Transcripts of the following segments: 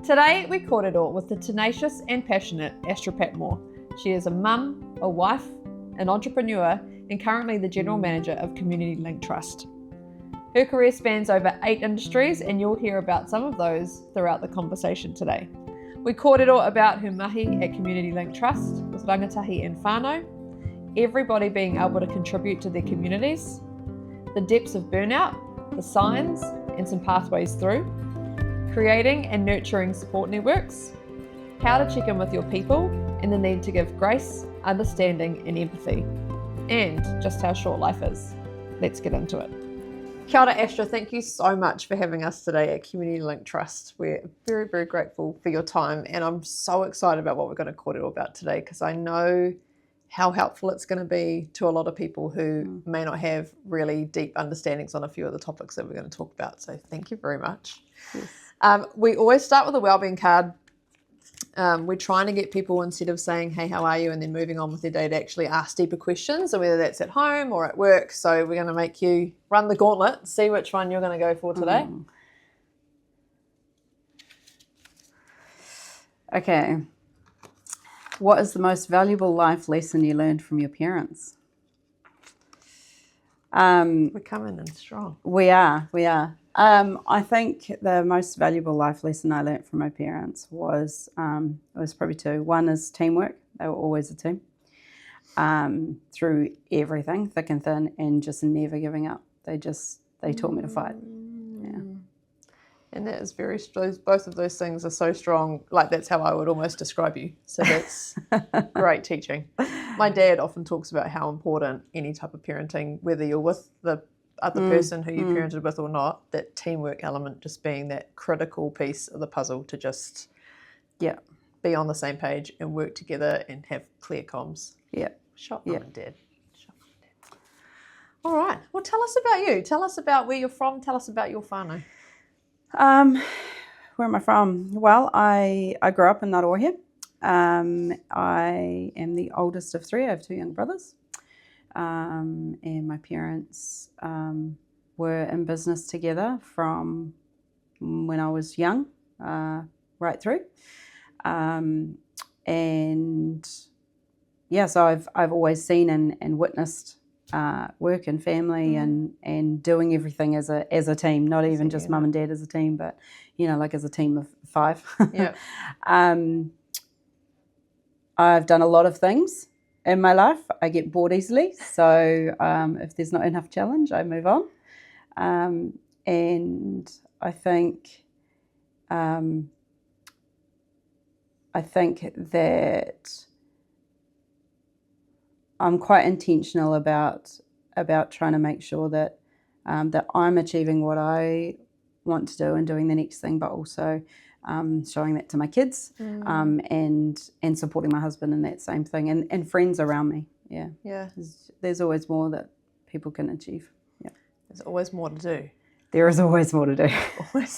Today we kōrero with the tenacious and passionate Astra Patmore. She is a mum, a wife, an entrepreneur, and currently the General Manager of Community Link Trust. Her career spans over 8 industries, and you'll hear about some of those throughout the conversation today. We kōrero about her mahi at Community Link Trust with rangatahi and whānau, everybody being able to contribute to their communities, the depths of burnout, the signs and some pathways through, creating and nurturing support networks, how to check in with your people, and the need to give grace, understanding and empathy, and just how short life is. Let's get into it. Kia ora, Astra. Thank you so much for having us today at Community Link Trust. We're very, very grateful for your time, and I'm so excited about what we're going to kōrero about today because I know how helpful it's going to be to a lot of people who may not have really deep understandings on a few of the topics that we're going to talk about. So thank you very much. Yes. We always start with a wellbeing card. We're trying to get people, instead of saying, hey, how are you? And then moving on with their day, to actually ask deeper questions, so whether that's at home or at work. So we're going to make you run the gauntlet, see which one you're going to go for today. Okay. What is the most valuable life lesson you learned from your parents? We're coming in strong. We are. I think the most valuable life lesson I learnt from my parents was probably 2. One is teamwork. They were always a team through everything, thick and thin, and just never giving up. They taught me to fight. Yeah. And that is very strong. Both of those things are so strong. Like, that's how I would almost describe you. So that's great teaching. My dad often talks about how important any type of parenting, whether you're with the other person who you parented with or not, that teamwork element just being that critical piece of the puzzle to just be on the same page and work together and have clear comms. Yeah. Shot mum and dad. All right. Well, tell us about you. Tell us about where you're from. Tell us about your whānau. Where am I from? Well, I grew up in Ngārohe. I am the oldest of 3. I have 2 younger brothers. And my parents were in business together from when I was young, right through. And yeah, so I've always seen and witnessed work and family and doing everything as a team, not even just mum and dad as a team, but like as a team of 5. Yeah. I've done a lot of things in my life. I get bored easily, so if there's not enough challenge, I move on. And I think that I'm quite intentional about trying to make sure that that I'm achieving what I want to do and doing the next thing, but also showing that to my kids and supporting my husband in that same thing and friends around me. Yeah. There's always more that people can achieve. Yeah. There's always more to do. There is always more to do. Always.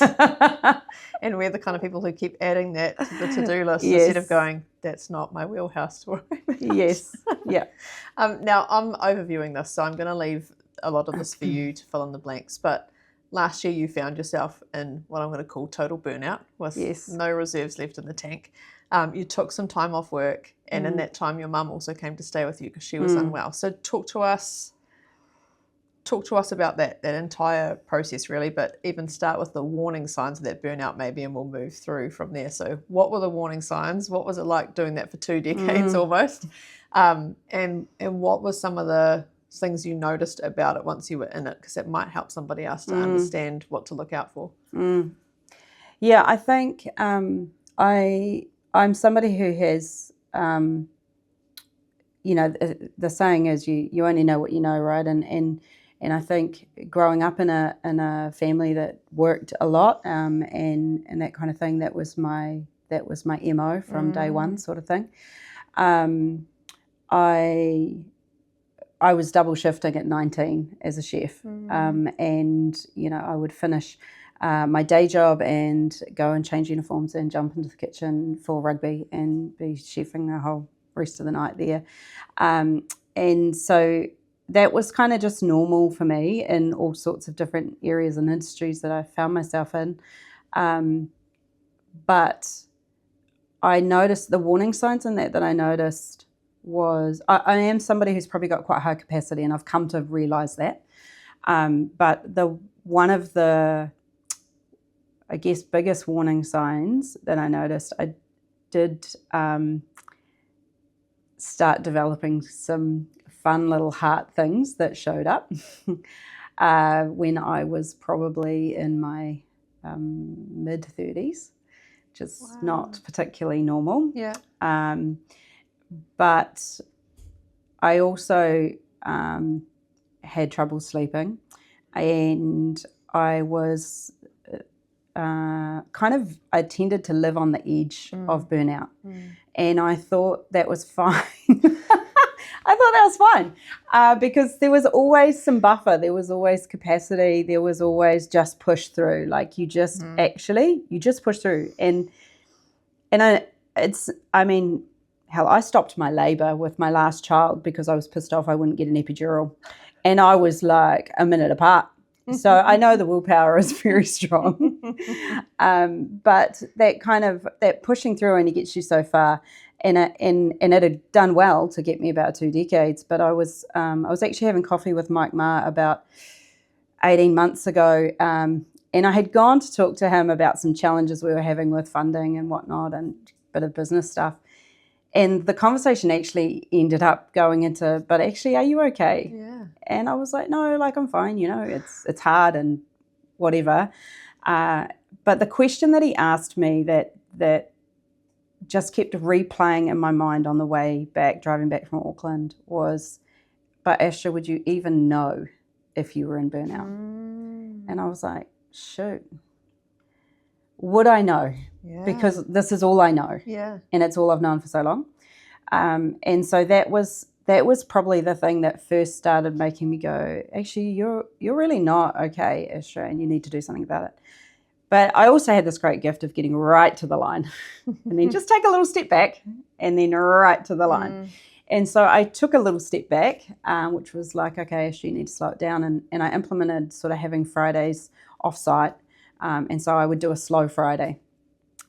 And we're the kind of people who keep adding that to the to-do list Yes. instead of going, that's not my wheelhouse to worry about. Yes. Yeah. Now, I'm overviewing this, so I'm going to leave a lot of this for you to fill in the blanks. But last year you found yourself in what I'm going to call total burnout with no reserves left in the tank. You took some time off work, and in that time your mum also came to stay with you because she was unwell. So talk to us about that entire process, really, but even start with the warning signs of that burnout maybe, and we'll move through from there. So what were the warning signs? What was it like doing that for 2 decades almost? And what were some of the things you noticed about it once you were in it? Because it might help somebody else to understand what to look out for. Yeah, I think I'm somebody who has, the saying is you only know what you know, right? And I think growing up in a family that worked a lot and that kind of thing, that was my MO from day one, sort of thing. I was double shifting at 19 as a chef, and I would finish my day job and go and change uniforms and jump into the kitchen for rugby and be chefing the whole rest of the night there. And so that was kind of just normal for me in all sorts of different areas and industries that I found myself in. but I noticed the warning signs in that I noticed was I am somebody who's probably got quite high capacity, and I've come to realize that. But one of the, I guess, biggest warning signs that I noticed, I did start developing some fun little heart things that showed up when I was probably in my mid-30s, which is not particularly normal. Yeah. But I also had trouble sleeping, and I was I tended to live on the edge of burnout. And I thought that was fine. I thought that was fine because there was always some buffer. There was always capacity. There was always just push through. Like you just you just push through. And hell, I stopped my labour with my last child because I was pissed off I wouldn't get an epidural. And I was like a minute apart. So I know the willpower is very strong. But that pushing through only gets you so far. And it had done well to get me about 2 decades. But I was actually having coffee with Mike Ma about 18 months ago. And I had gone to talk to him about some challenges we were having with funding and whatnot and a bit of business stuff. And the conversation actually ended up going into, but actually, are you okay? Yeah. And I was like, no, like I'm fine, it's hard and whatever. But the question that he asked me that just kept replaying in my mind on the way back, driving back from Auckland, was, but Astra, would you even know if you were in burnout? And I was like, shoot, would I know? Yeah. Because this is all I know. Yeah. And it's all I've known for so long. And so that was probably the thing that first started making me go, actually, you're really not okay, Astra, and you need to do something about it. But I also had this great gift of getting right to the line and then just take a little step back and then right to the line. And so I took a little step back, which was like, okay, Astra, you need to slow it down. And I implemented sort of having Fridays off-site. And so I would do a slow Friday.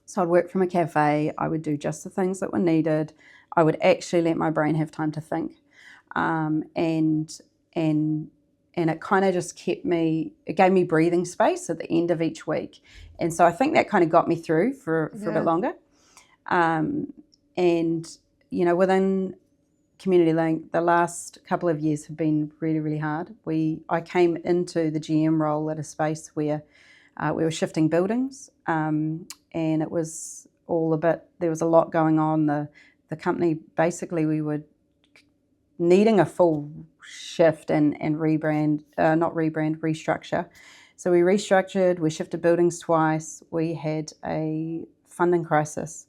So I'd work from a cafe. I would do just the things that were needed. I would actually let my brain have time to think. And it kind of just it gave me breathing space at the end of each week. And so I think that kind of got me through for a bit longer. And, within Community Link, the last couple of years have been really, really hard. I came into the GM role at a space where we were shifting buildings, and it was there was a lot going on. The company, basically, we were needing a full shift and restructure. So we restructured, we shifted buildings twice. We had a funding crisis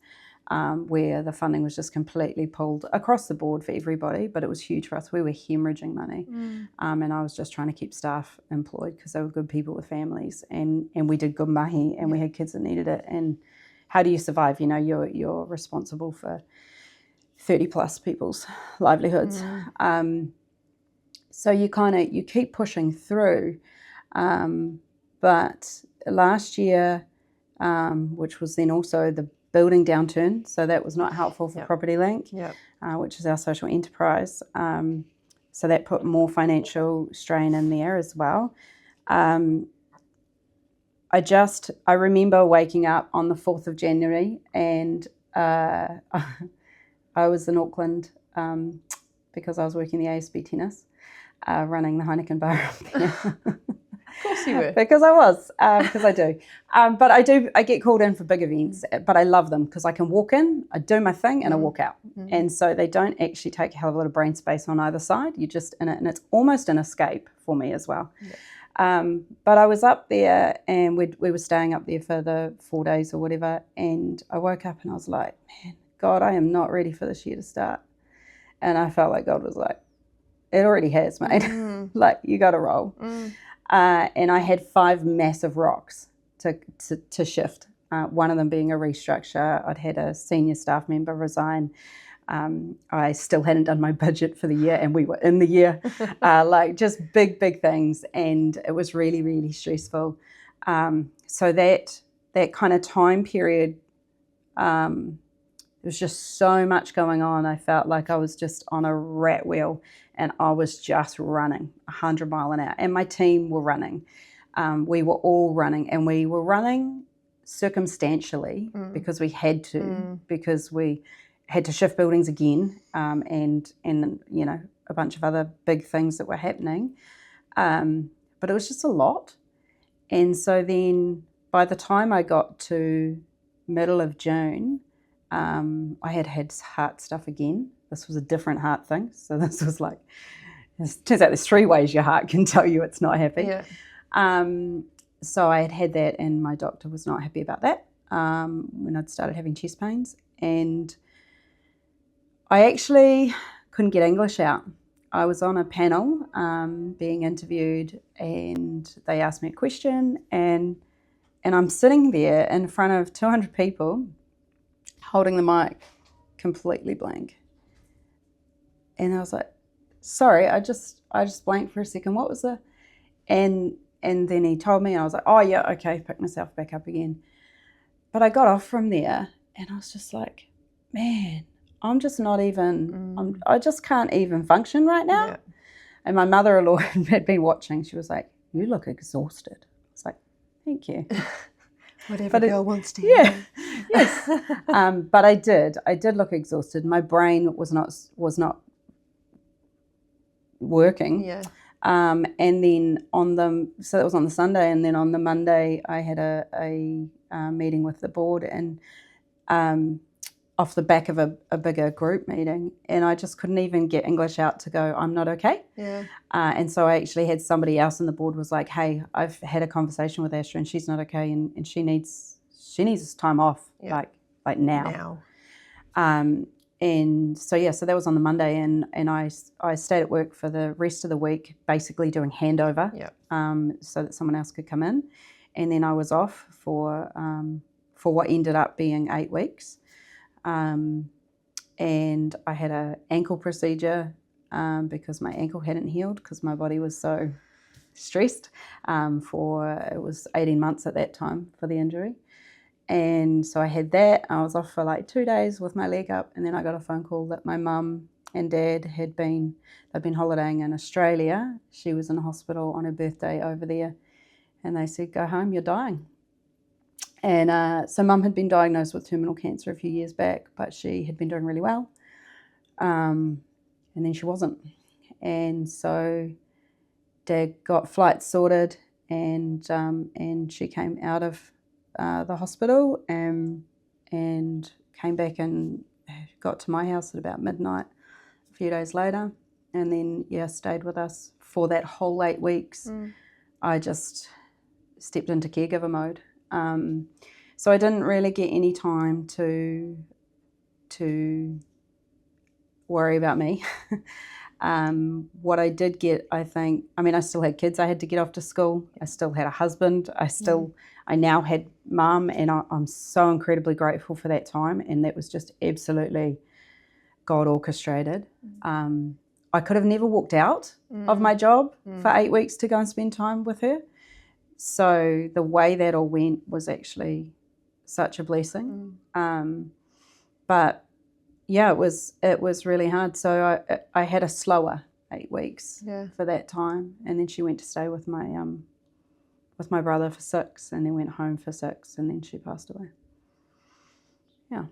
where the funding was just completely pulled across the board for everybody, but it was huge for us. We were hemorrhaging money. And I was just trying to keep staff employed because they were good people with families, and we did good mahi, and we had kids that needed it. And how do you survive? You're responsible for 30 plus people's livelihoods. So you keep pushing through. But last year, which was then also the building downturn, so that was not helpful for Property Link, which is our social enterprise. So that put more financial strain in there as well. I remember waking up on the 4th of January and I was in Auckland because I was working the ASB tennis, running the Heineken bar up there. Of course you were. Because I do. But I get called in for big events, but I love them because I can walk in, I do my thing, and I walk out. And so they don't actually take a hell of a lot of brain space on either side. You're just in it, and it's almost an escape for me as well. But I was up there, and we were staying up there for the 4 days or whatever, and I woke up and I was like, man, God, I am not ready for this year to start. And I felt like God was like, it already has, mate. Like, you got to roll. And I had 5 massive rocks to shift, one of them being a restructure. I'd had a senior staff member resign. I still hadn't done my budget for the year, and we were in the year. Like, just big things. And it was really, really stressful. So that kind of time period There was just so much going on. I felt like I was just on a rat wheel, and I was just running 100 miles an hour. And my team were running. We were all running, and we were running circumstantially because we had to, because we had to shift buildings again, and you know, a bunch of other big things that were happening. But it was just a lot. And so then by the time I got to middle of June, I had heart stuff again. This was a different heart thing. So this was like, it turns out there's 3 ways your heart can tell you it's not happy. Yeah. So I had that, and my doctor was not happy about that when I'd started having chest pains. And I actually couldn't get English out. I was on a panel being interviewed, and they asked me a question, and I'm sitting there in front of 200 people holding the mic completely blank. And I was like, sorry, I just blanked for a second. What was the... And then he told me, and I was like, oh yeah, okay, pick myself back up again. But I got off from there, and I was just like, man, I'm just not even, I just can't even function right now. Yeah. And my mother-in-law had been watching. She was like, you look exhausted. I was like, thank you. Whatever girl wants to hear. Yeah, yes. But I did look exhausted. My brain was not working. Yeah. And then so that was on the Sunday, and then on the Monday I had a meeting with the board, and off the back of a bigger group meeting, and I just couldn't even get English out to go, I'm not okay. Yeah. And so I actually had somebody else on the board was like, hey, I've had a conversation with Astra, and she's not okay, and she needs this time off, yeah, like now. And so so that was on the Monday, and I stayed at work for the rest of the week, basically doing handover, yep, so that someone else could come in, and then I was off for what ended up being 8 weeks. And I had an ankle procedure because my ankle hadn't healed because my body was so stressed. It was 18 months at that time for the injury. And so I had that. I was off for like 2 days with my leg up, and then I got a phone call that my mum and dad they'd been holidaying in Australia. She was in the hospital on her birthday over there, and they said, go home, you're dying. And so mum had been diagnosed with terminal cancer a few years back, but she had been doing really well. And then she wasn't. And so dad got flights sorted, and she came out of the hospital and came back and got to my house at about midnight a few days later, and then stayed with us for that whole 8 weeks. I just stepped into caregiver mode. So I didn't really get any time to worry about me. What I did get, I still had kids I had to get off to school. I still had a husband. I now had mum, and I'm so incredibly grateful for that time. And that was just absolutely God orchestrated. I could have never walked out of my job for 8 weeks to go and spend time with her. So the way that all went was actually such a blessing. But yeah, it was really hard. So I had a slower 8 weeks for that time, and then she went to stay with my brother for 6, and then went home for 6, and then she passed away. Yeah.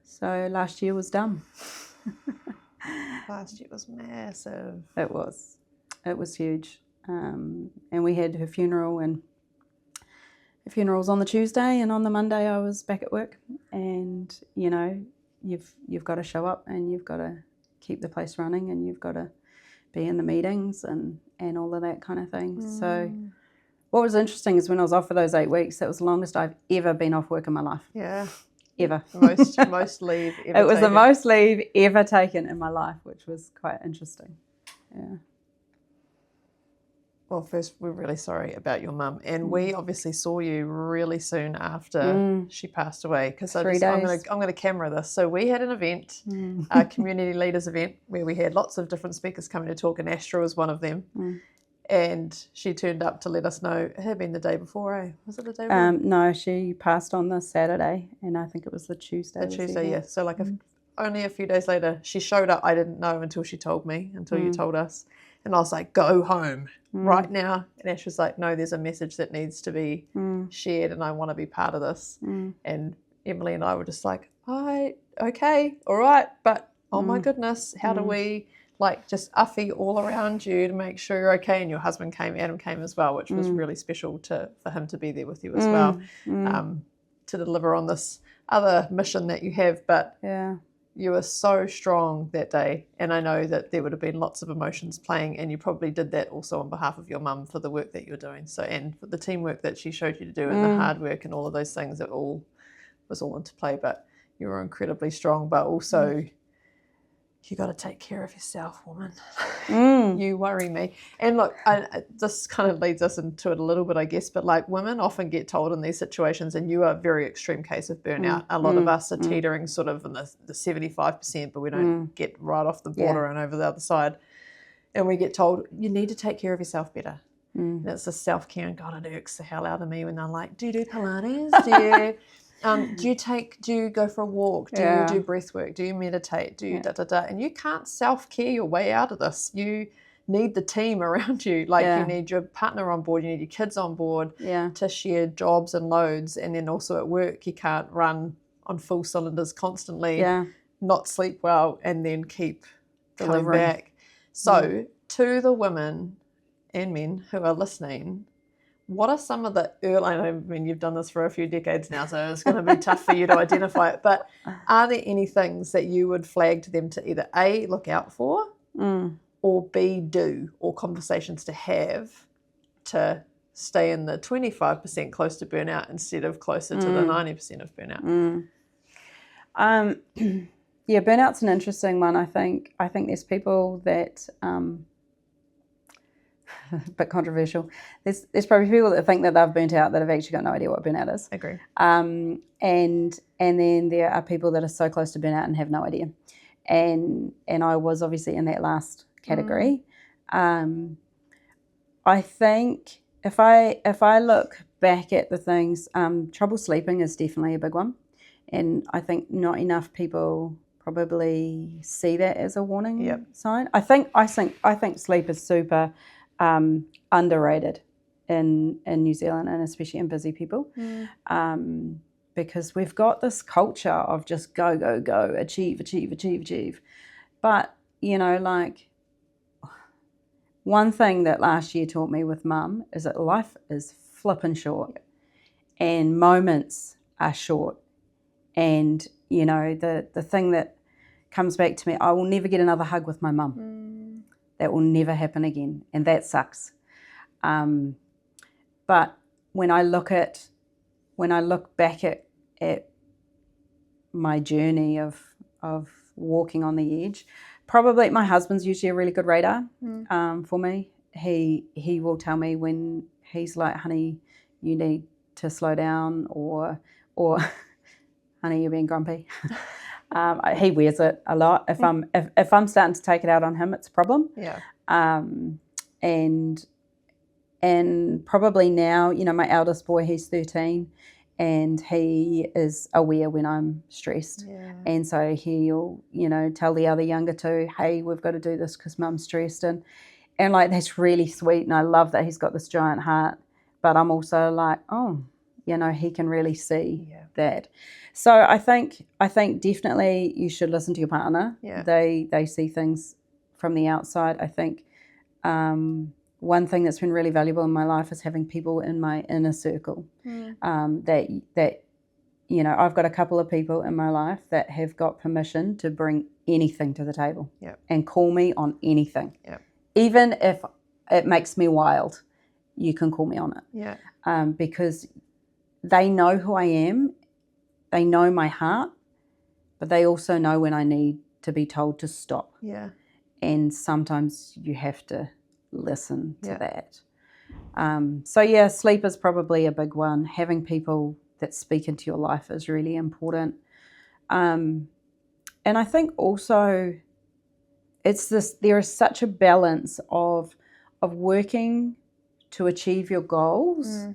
So last year was dumb. Last year was massive. It was huge. And we had her funeral, and the funeral's on the Tuesday, and on the Monday I was back at work. And you've got to show up, and you've got to keep the place running, and you've got to be in the meetings and all of that kind of thing. So what was interesting is when I was off for those 8 weeks, that was the longest I've ever been off work in my life. Yeah. Ever. Most leave ever taken. It was the most leave ever taken in my life, which was quite interesting. Yeah. Well, first, we're really sorry about your mum, and we obviously saw you really soon after she passed away, because 3 days. I'm going to camera this. So we had an event, a community leaders event, where we had lots of different speakers coming to talk, and Astra was one of them. And she turned up to let us know. It had been the day before, eh? Was it the day before? No, she passed on the Saturday, and I think it was the Tuesday. The Tuesday, yeah. So like only a few days later, she showed up. I didn't know until she told me, until you told us. And I was like, go home right now. And Ash was like, no, there's a message that needs to be shared, and I want to be part of this. And Emily and I were just like, okay, all right. But oh my goodness, how do we like just uffy all around you to make sure you're okay? And your husband came, Adam came as well, which was really special for him to be there with you as well, to deliver on this other mission that you have. But you were so strong that day, and I know that there would have been lots of emotions playing, and you probably did that also on behalf of your mum for the work that you're doing. So, and for the teamwork that she showed you to do, and the hard work and all of those things, it all was all into play. But you were incredibly strong, but also you got to take care of yourself, woman. You worry me. And look, this kind of leads us into it a little bit, I guess, but like women often get told in these situations, and you are a very extreme case of burnout. A lot of us are teetering sort of in the 75%, but we don't get right off the border and over the other side. And we get told, you need to take care of yourself better. And it's the self-care, and God, it irks the hell out of me when they're like, do you do Pilates? Do you go for a walk? Do you do breath work? Do you meditate? Do you da-da-da? And you can't self-care your way out of this. You need the team around you. Like you need your partner on board, you need your kids on board to share jobs and loads. And then also at work, you can't run on full cylinders constantly, not sleep well, and then keep coming back. So to the women and men who are listening, what are some of the early, I mean, you've done this for a few decades now, so it's going to be tough for you to identify it, but are there any things that you would flag to them to either A, look out for, or B, do, or conversations to have to stay in the 25% close to burnout instead of closer to the 90% of burnout? Yeah, burnout's an interesting one. I think there's people that a bit controversial. There's probably people that think that they've burnt out that have actually got no idea what burnout is. Agree. And then there are people that are so close to burnout and have no idea. And I was obviously in that last category. I think if I look back at the things, trouble sleeping is definitely a big one, and I think not enough people probably see that as a warning sign. I think sleep is super underrated in New Zealand, and especially in busy people, because we've got this culture of just go, go, go, achieve. But, you know, like one thing that last year taught me with Mum is that life is flippin' short and moments are short. And, you know, the thing that comes back to me, I will never get another hug with my mum. That will never happen again, and that sucks. But when I look back at my journey of walking on the edge, probably my husband's usually a really good radar for me. He will tell me when he's like, honey, you need to slow down, or honey, you're being grumpy. He wears it a lot. If I'm starting to take it out on him, it's a problem. Yeah. And probably now, you know, my eldest boy, he's 13, and he is aware when I'm stressed. Yeah. And so he'll, you know, tell the other younger two, hey, we've got to do this because Mum's stressed, and like that's really sweet, and I love that he's got this giant heart. But I'm also like, oh, you know, he can really see that. So I think definitely you should listen to your partner. Yeah. They see things from the outside. I think one thing that's been really valuable in my life is having people in my inner circle. That you know, I've got a couple of people in my life that have got permission to bring anything to the table and call me on anything. Yep. Even if it makes me wild, you can call me on it. Yeah. Because they know who I am, they know my heart, but they also know when I need to be told to stop. Yeah. And sometimes you have to listen to that. So yeah, sleep is probably a big one. Having people that speak into your life is really important. And I think also there is such a balance of of working to achieve your goals,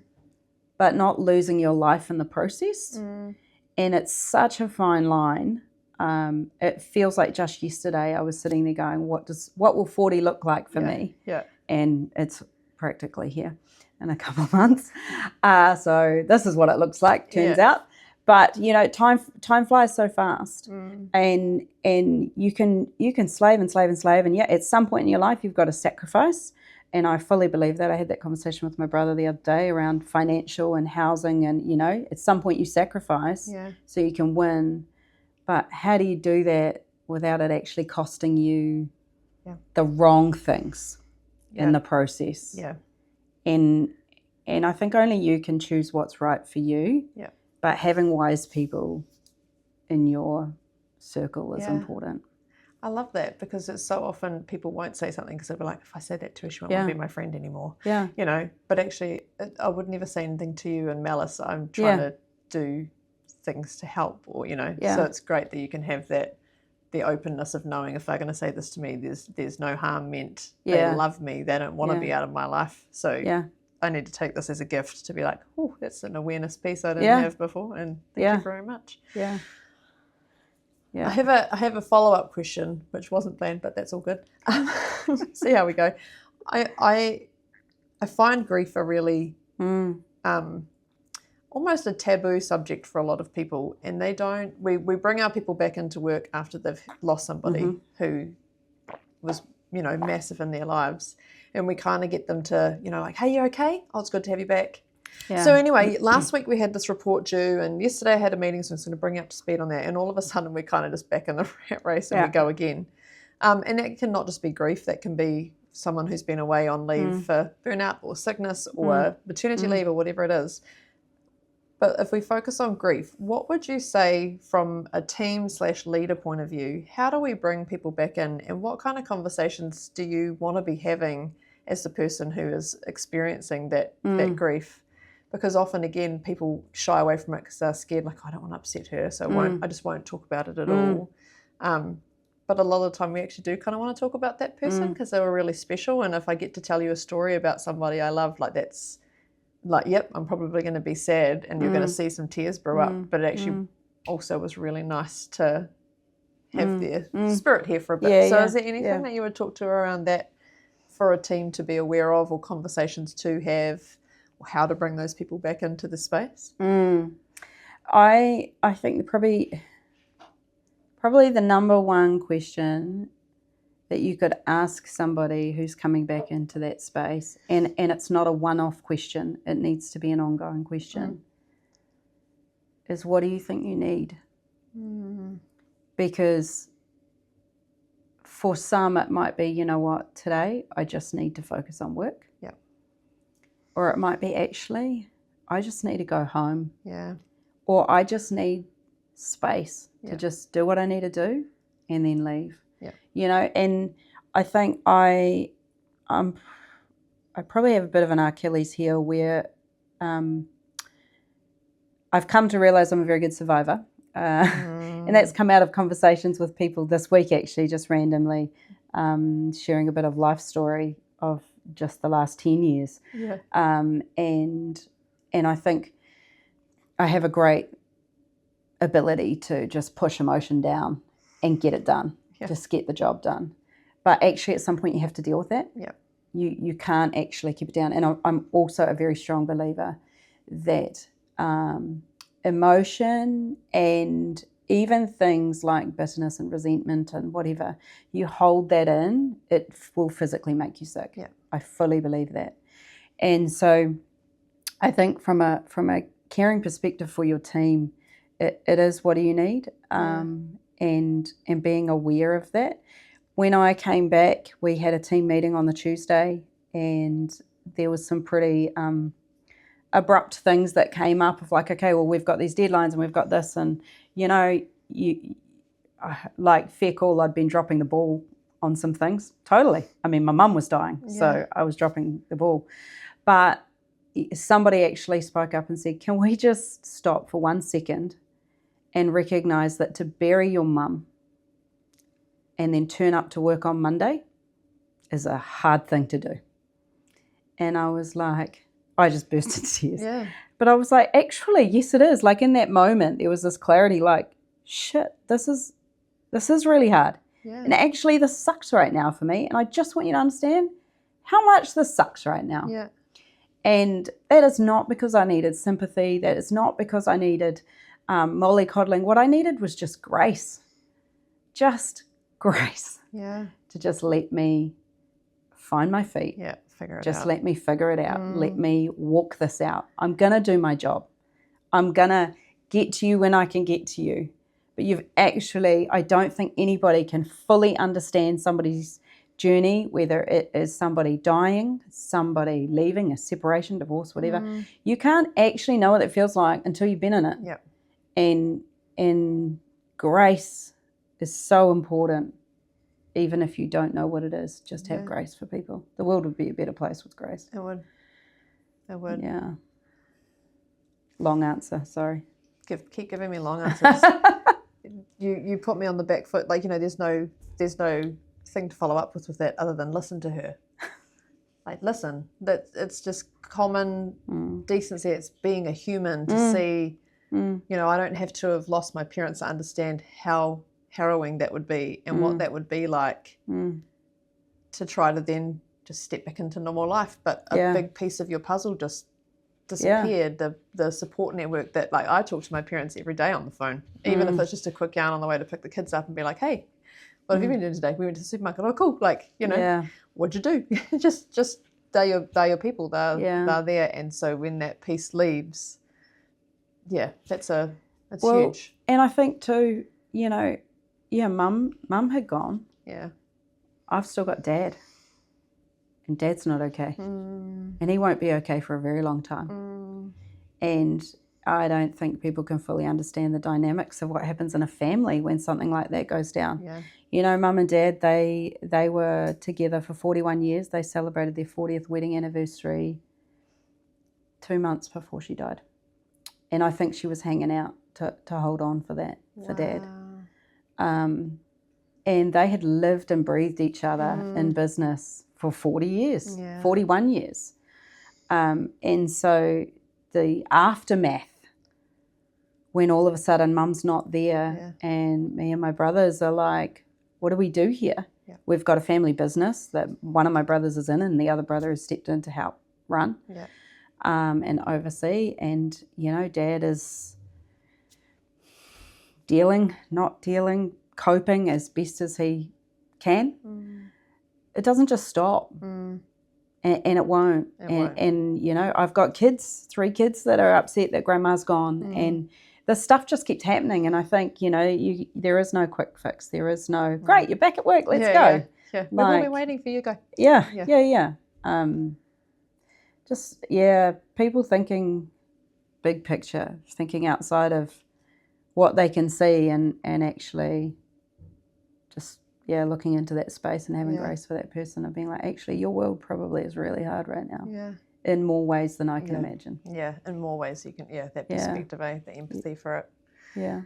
but not losing your life in the process. And it's such a fine line. It feels like just yesterday I was sitting there going, what will 40 look like for me? Yeah. And it's practically here in a couple of months. So this is what it looks like, turns out. But time flies so fast, and you can slave, and at some point in your life you've got to sacrifice. And I fully believe that. I had that conversation with my brother the other day around financial and housing, and at some point you sacrifice so you can win. But how do you do that without it actually costing you the wrong things in the process? Yeah. And I think only you can choose what's right for you. Yeah. But having wise people in your circle is important. I love that, because it's so often people won't say something because they'll be like, if I say that to her, she won't want to be my friend anymore. Yeah. But actually, I would never say anything to you in malice. I'm trying to do things to help, or So it's great that you can have the openness of knowing, if they're going to say this to me, there's no harm meant. They love me. They don't want to be out of my life. So I need to take this as a gift to be like, oh, that's an awareness piece I didn't have before, and thank you very much. Yeah. Yeah. I have a follow-up question, which wasn't planned, but that's all good. See how we go. I find grief a really almost a taboo subject for a lot of people, and we bring our people back into work after they've lost somebody who was massive in their lives, and we kind of get them to like, hey, you okay? Oh, it's good to have you back. Yeah. So anyway, last week we had this report due, and yesterday I had a meeting, so I'm just going to bring you up to speed on that. And all of a sudden we're kind of just back in the rat race, and we go again. And that can not just be grief, that can be someone who's been away on leave for burnout or sickness or maternity leave or whatever it is. But if we focus on grief, what would you say from a team/leader point of view? How do we bring people back in, and what kind of conversations do you want to be having as the person who is experiencing that grief? Because often, again, people shy away from it because they're scared, like, I don't want to upset her, so I just won't talk about it at all. But a lot of the time we actually do kind of want to talk about that person because they were really special. And if I get to tell you a story about somebody I love, like that's like, yep, I'm probably going to be sad and you're going to see some tears brew up. But it actually also was really nice to have their spirit here for a bit. So is there anything that you would talk to around that for a team to be aware of, or conversations to have, or how to bring those people back into the space? I think probably the number one question that you could ask somebody who's coming back into that space, and it's not a one-off question, it needs to be an ongoing question, is what do you think you need? Because for some it might be, you know what, today I just need to focus on work. Yeah. Or it might be, actually, I just need to go home. Yeah. Or I just need space to just do what I need to do and then leave. Yeah. And I think I probably have a bit of an Achilles heel where I've come to realize I'm a very good survivor. And that's come out of conversations with people this week, actually, just randomly sharing a bit of life story of just the last 10 years. Yeah. And I think I have a great ability to just push emotion down and get it done, just get the job done. But actually at some point you have to deal with that. Yeah. You can't actually keep it down. And I'm also a very strong believer that emotion and even things like bitterness and resentment and whatever, you hold that in, it will physically make you sick. Yeah. I fully believe that. And so I think from a caring perspective for your team, it is, what do you need? And being aware of that. When I came back, we had a team meeting on the Tuesday, and there was some pretty abrupt things that came up of like, okay, well, we've got these deadlines and we've got this, and like fair call, I'd been dropping the ball on some things. Totally. I mean, my mum was dying, so I was dropping the ball. But somebody actually spoke up and said, can we just stop for 1 second and recognise that to bury your mum and then turn up to work on Monday is a hard thing to do. And I was like, I just burst into tears. Yeah. But I was like, actually, yes, it is. Like in that moment, there was this clarity like, shit, this is really hard. Yeah. And actually, this sucks right now for me. And I just want you to understand how much this sucks right now. Yeah. And that is not because I needed sympathy. That is not because I needed mollycoddling. What I needed was just grace. Just grace. Yeah. To just let me find my feet. Yeah. Figure it out. Just let me figure it out. Let me walk this out. I'm going to do my job. I'm going to get to you when I can get to you. But you've actually, I don't think anybody can fully understand somebody's journey, whether it is somebody dying, somebody leaving, a separation, divorce, whatever. You can't actually know what it feels like until you've been in it. Yep. And grace is so important. Even if you don't know what it is, just have grace for people. The world would be a better place with grace. It would. It would. Yeah. Long answer, sorry. Keep giving me long answers. You put me on the back foot. Like, there's no thing to follow up with that other than listen to her. Like, listen. That it's just common decency. It's being a human to see. I don't have to have lost my parents to understand how harrowing that would be and what that would be like to try to then just step back into normal life. But a big piece of your puzzle just disappeared. The support network that, like, I talk to my parents every day on the phone, even if it's just a quick yarn on the way to pick the kids up and be like, hey, what have you been doing today? We went to the supermarket. Oh, cool. Like, what'd you do? just they're your people. They're there. And so when that piece leaves, that's huge. And I think too, mum had gone. Yeah. I've still got dad. And dad's not okay. And he won't be okay for a very long time. And I don't think people can fully understand the dynamics of what happens in a family when something like that goes down. Yeah. Mum and dad, they were together for 41 years. They celebrated their 40th wedding anniversary 2 months before she died. And I think she was hanging out to hold on for that, for Dad. And they had lived and breathed each other in business for 40 years, 41 years. And so the aftermath, when all of a sudden Mum's not there and me and my brothers are like, what do we do here? Yeah. We've got a family business that one of my brothers is in and the other brother has stepped in to help run and oversee. And, Dad is not dealing, coping as best as he can. It doesn't just stop. And it won't. And I've got 3 kids that are upset that grandma's gone. And the stuff just keeps happening. And I think, there is no quick fix. There is no, great, you're back at work, let's go. Yeah. We've all been waiting for you, go. Yeah. People thinking big picture, thinking outside of what they can see and actually just, looking into that space and having grace for that person and being like, actually, your world probably is really hard right now. Yeah. In more ways than I can imagine. Yeah, in more ways you can, that perspective, the empathy for it. Yeah.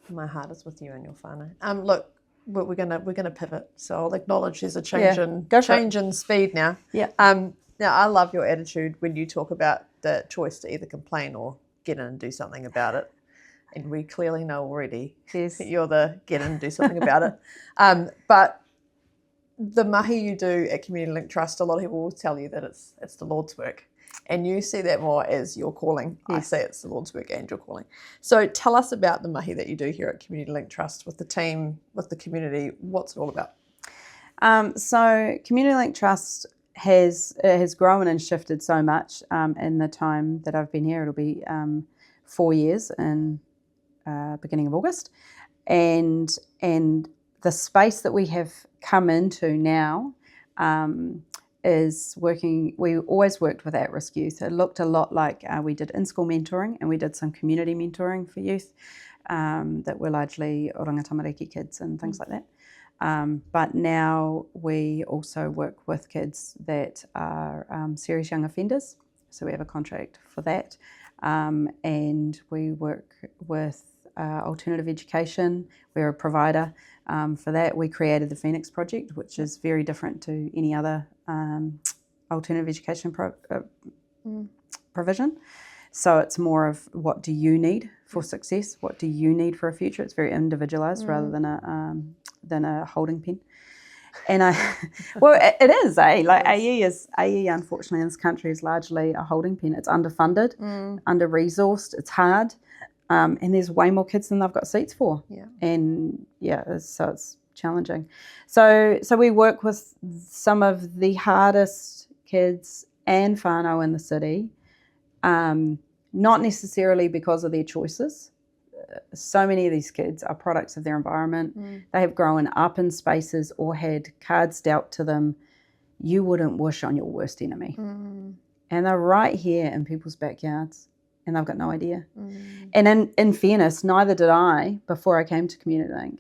My heart is with you and your whānau. Look, we're gonna pivot. So I'll acknowledge there's a change in speed now. Yeah. Now I love your attitude when you talk about the choice to either complain or get in and do something about it. And we clearly know already that you're the get in and do something about it. But the mahi you do at Community Link Trust, a lot of people will tell you that it's the Lord's work. And you see that more as your calling. Yes. I say it's the Lord's work and your calling. So tell us about the mahi that you do here at Community Link Trust with the team, with the community. What's it all about? So Community Link Trust has grown and shifted so much in the time that I've been here. It'll be 4 years in beginning of August. And the space that we have come into now is working. We always worked with at-risk youth. It looked a lot like we did in-school mentoring and we did some community mentoring for youth that were largely oranga tamariki kids and things like that. But now we also work with kids that are serious young offenders. So we have a contract for that. And we work with alternative education. We're a provider For that, we created the Phoenix Project, which is very different to any other alternative education provision. So it's more of what do you need for success? What do you need for a future? It's very individualised rather than a holding pen. And well, it is, like AE unfortunately in this country is largely a holding pen. It's underfunded, under-resourced, it's hard, and there's way more kids than they've got seats for. Yeah. And so it's challenging. So we work with some of the hardest kids and whānau in the city, not necessarily because of their choices. So many of these kids are products of their environment. They have grown up in spaces or had cards dealt to them you wouldn't wish on your worst enemy. And they're right here in people's backyards and they've got no idea. And in fairness, neither did I before I came to Community Link.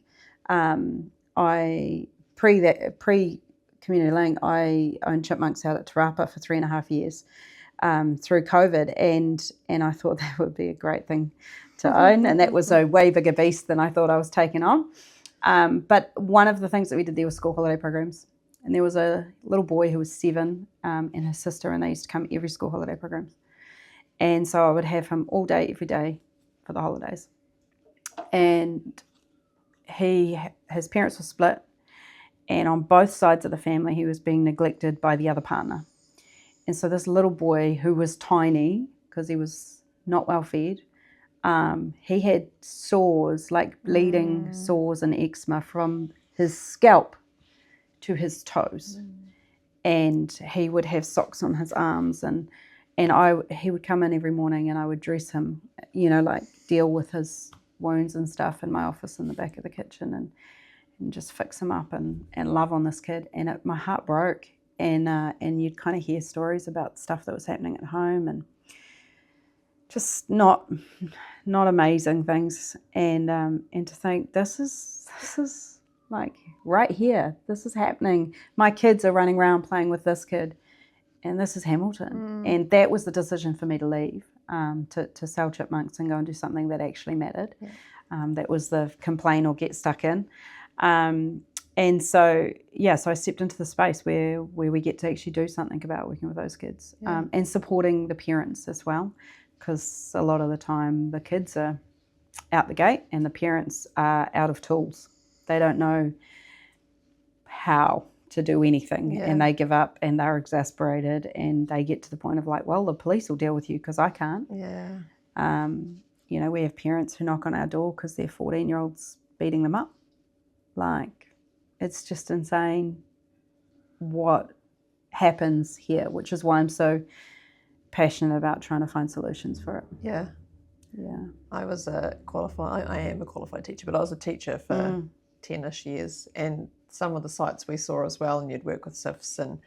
Pre-Community Link, I owned chipmunks out at Te Rapa for 3.5 years through COVID, and I thought that would be a great thing to own, and that was a way bigger beast than I thought I was taking on. But one of the things that we did there was school holiday programs, and there was a little boy who was 7 and his sister, and they used to come every school holiday programs. And so I would have him all day, every day for the holidays. And his parents were split, and on both sides of the family he was being neglected by the other partner. And so this little boy who was tiny, because he was not well fed, he had sores, like bleeding sores and eczema from his scalp to his toes. And he would have socks on his arms, and he would come in every morning and I would dress him, like deal with his wounds and stuff in my office in the back of the kitchen and just fix him up and love on this kid. And my heart broke, and you'd kind of hear stories about stuff that was happening at home and just not amazing things, and to think this is like right here, this is happening. My kids are running around playing with this kid, and this is Hamilton. And that was the decision for me to leave, to sell chipmunks and go and do something that actually mattered. That was the complain or get stuck in. And so I stepped into the space where we get to actually do something about working with those kids, and supporting the parents as well, because a lot of the time the kids are out the gate and the parents are out of tools. They don't know how to do anything, and they give up and they're exasperated, and they get to the point of like, well, the police will deal with you because I can't. We have parents who knock on our door because their 14-year-olds beating them up. Like, it's just insane what happens here, which is why I'm so passionate about trying to find solutions for it. Yeah. I was I am a qualified teacher, but I was a teacher for 10-ish years, and some of the sites we saw as well, and you'd work with SIFs, and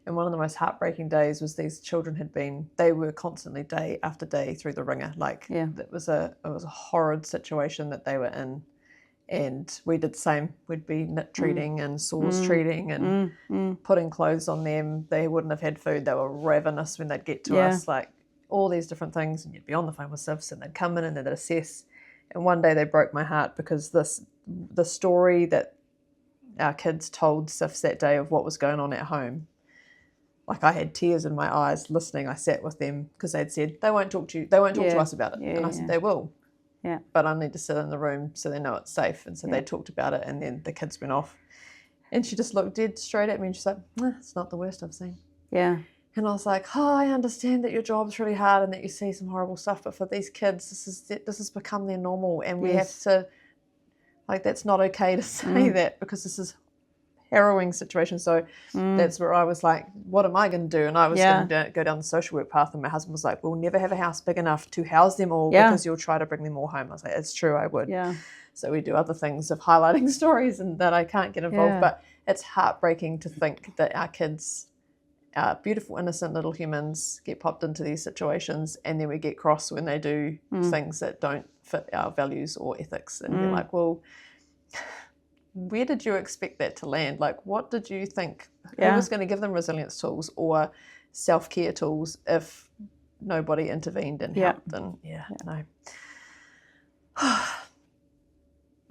one of the most heartbreaking days was these children they were constantly day after day through the ringer. It was a horrid situation that they were in. And we did the same. We'd be nit treating and sores treating and putting clothes on them. They wouldn't have had food. They were ravenous when they'd get to us, like all these different things. And you'd be on the phone with SIFs, and they'd come in and they'd assess. And one day they broke my heart because the story that our kids told SIFs that day of what was going on at home, like I had tears in my eyes listening. I sat with them because they'd said, they won't talk to you. They won't talk to us about it. And I said, they will. Yeah. But I need to sit in the room so they know it's safe. And so they talked about it, and then the kids went off. And she just looked dead straight at me and she's like, it's not the worst I've seen. Yeah. And I was like, I understand that your job's really hard and that you see some horrible stuff, but for these kids, this has become their normal, and we have to, that's not okay to say that, because this is harrowing situation. So that's where I was like, what am I going to do? And I was going to go down the social work path, and my husband was like, we'll never have a house big enough to house them all because you'll try to bring them all home. I was like, it's true, I would. So we do other things of highlighting stories and that I can't get involved, but it's heartbreaking to think that our kids, beautiful, innocent little humans, get popped into these situations, and then we get cross when they do things that don't fit our values or ethics, and we're like, well, where did you expect that to land? Like, what did you think? Who was going to give them resilience tools or self-care tools if nobody intervened and helped? And no.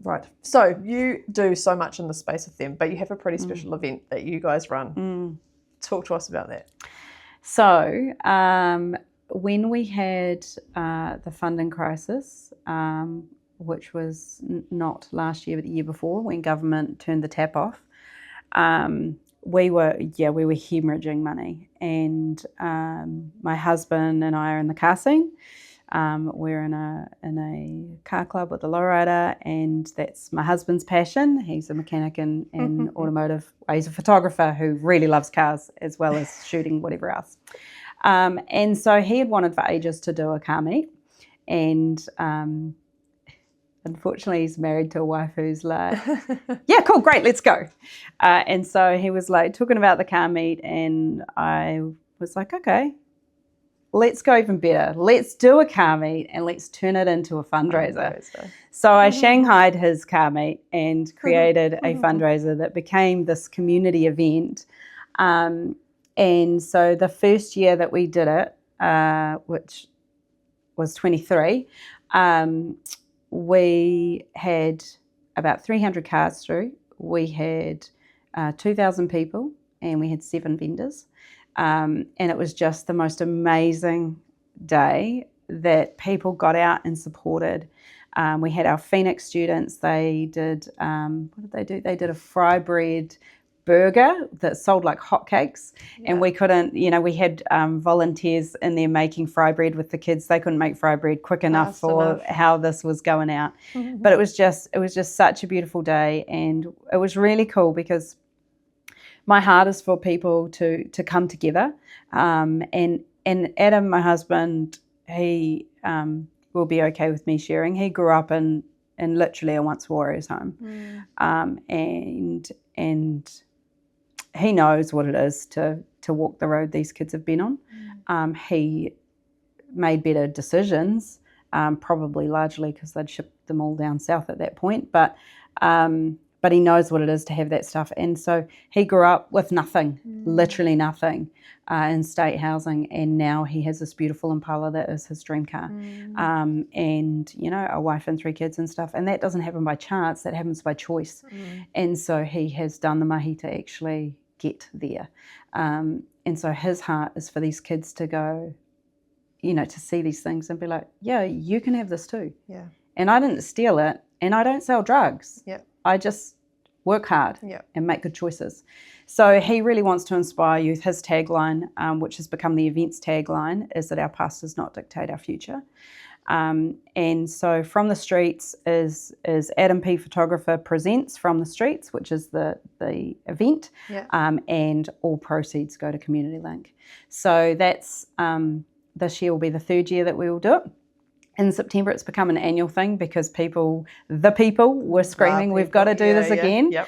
Right. So you do so much in the space with them, but you have a pretty special event that you guys run. Talk to us about that. So when we had the funding crisis, which was not last year but the year before, when government turned the tap off, we were hemorrhaging money, and my husband and I are in the car scene. We're in a car club with a lowrider, and that's my husband's passion. He's a mechanic in automotive. He's a photographer who really loves cars as well as shooting whatever else. And so he had wanted for ages to do a car meet, and unfortunately he's married to a wife who's like, yeah, cool, great, let's go. And so he was like talking about the car meet, and I was like, okay, let's go even better. Let's do a car meet and let's turn it into a fundraiser. So I shanghaied his car meet and created a fundraiser that became this community event. And so the first year that we did it, which was 23, we had about 300 cars through. We had 2,000 people, and we had 7 vendors. And it was just the most amazing day that people got out and supported. We had our Phoenix students. They did, what did they do? They did a fry bread burger that sold like hotcakes, and we couldn't, we had volunteers in there making fry bread with the kids. They couldn't make fry bread quick enough for how this was going out. But it was just such a beautiful day, and it was really cool because my heart is for people to come together. And Adam, my husband, he will be okay with me sharing. He grew up in literally a once warrior's home, and he knows what it is to walk the road these kids have been on. He made better decisions, probably largely because they'd shipped them all down south at that point, but he knows what it is to have that stuff. And so he grew up with nothing, literally nothing, in state housing, and now he has this beautiful Impala that is his dream car. And, a wife and 3 kids and stuff. And that doesn't happen by chance, that happens by choice. And so he has done the mahi to actually get there. And so his heart is for these kids to go, to see these things and be like, yeah, you can have this too. Yeah. And I didn't steal it, and I don't sell drugs. Yeah. I just work hard and make good choices. So he really wants to inspire youth. His tagline, which has become the event's tagline, is that our past does not dictate our future. And so From the Streets is Adam P. Photographer Presents From the Streets, which is the event, and all proceeds go to Community Link. So that's this year will be the 3rd year that we will do it. In September, it's become an annual thing because the people were screaming, we've got to do this again. Yep.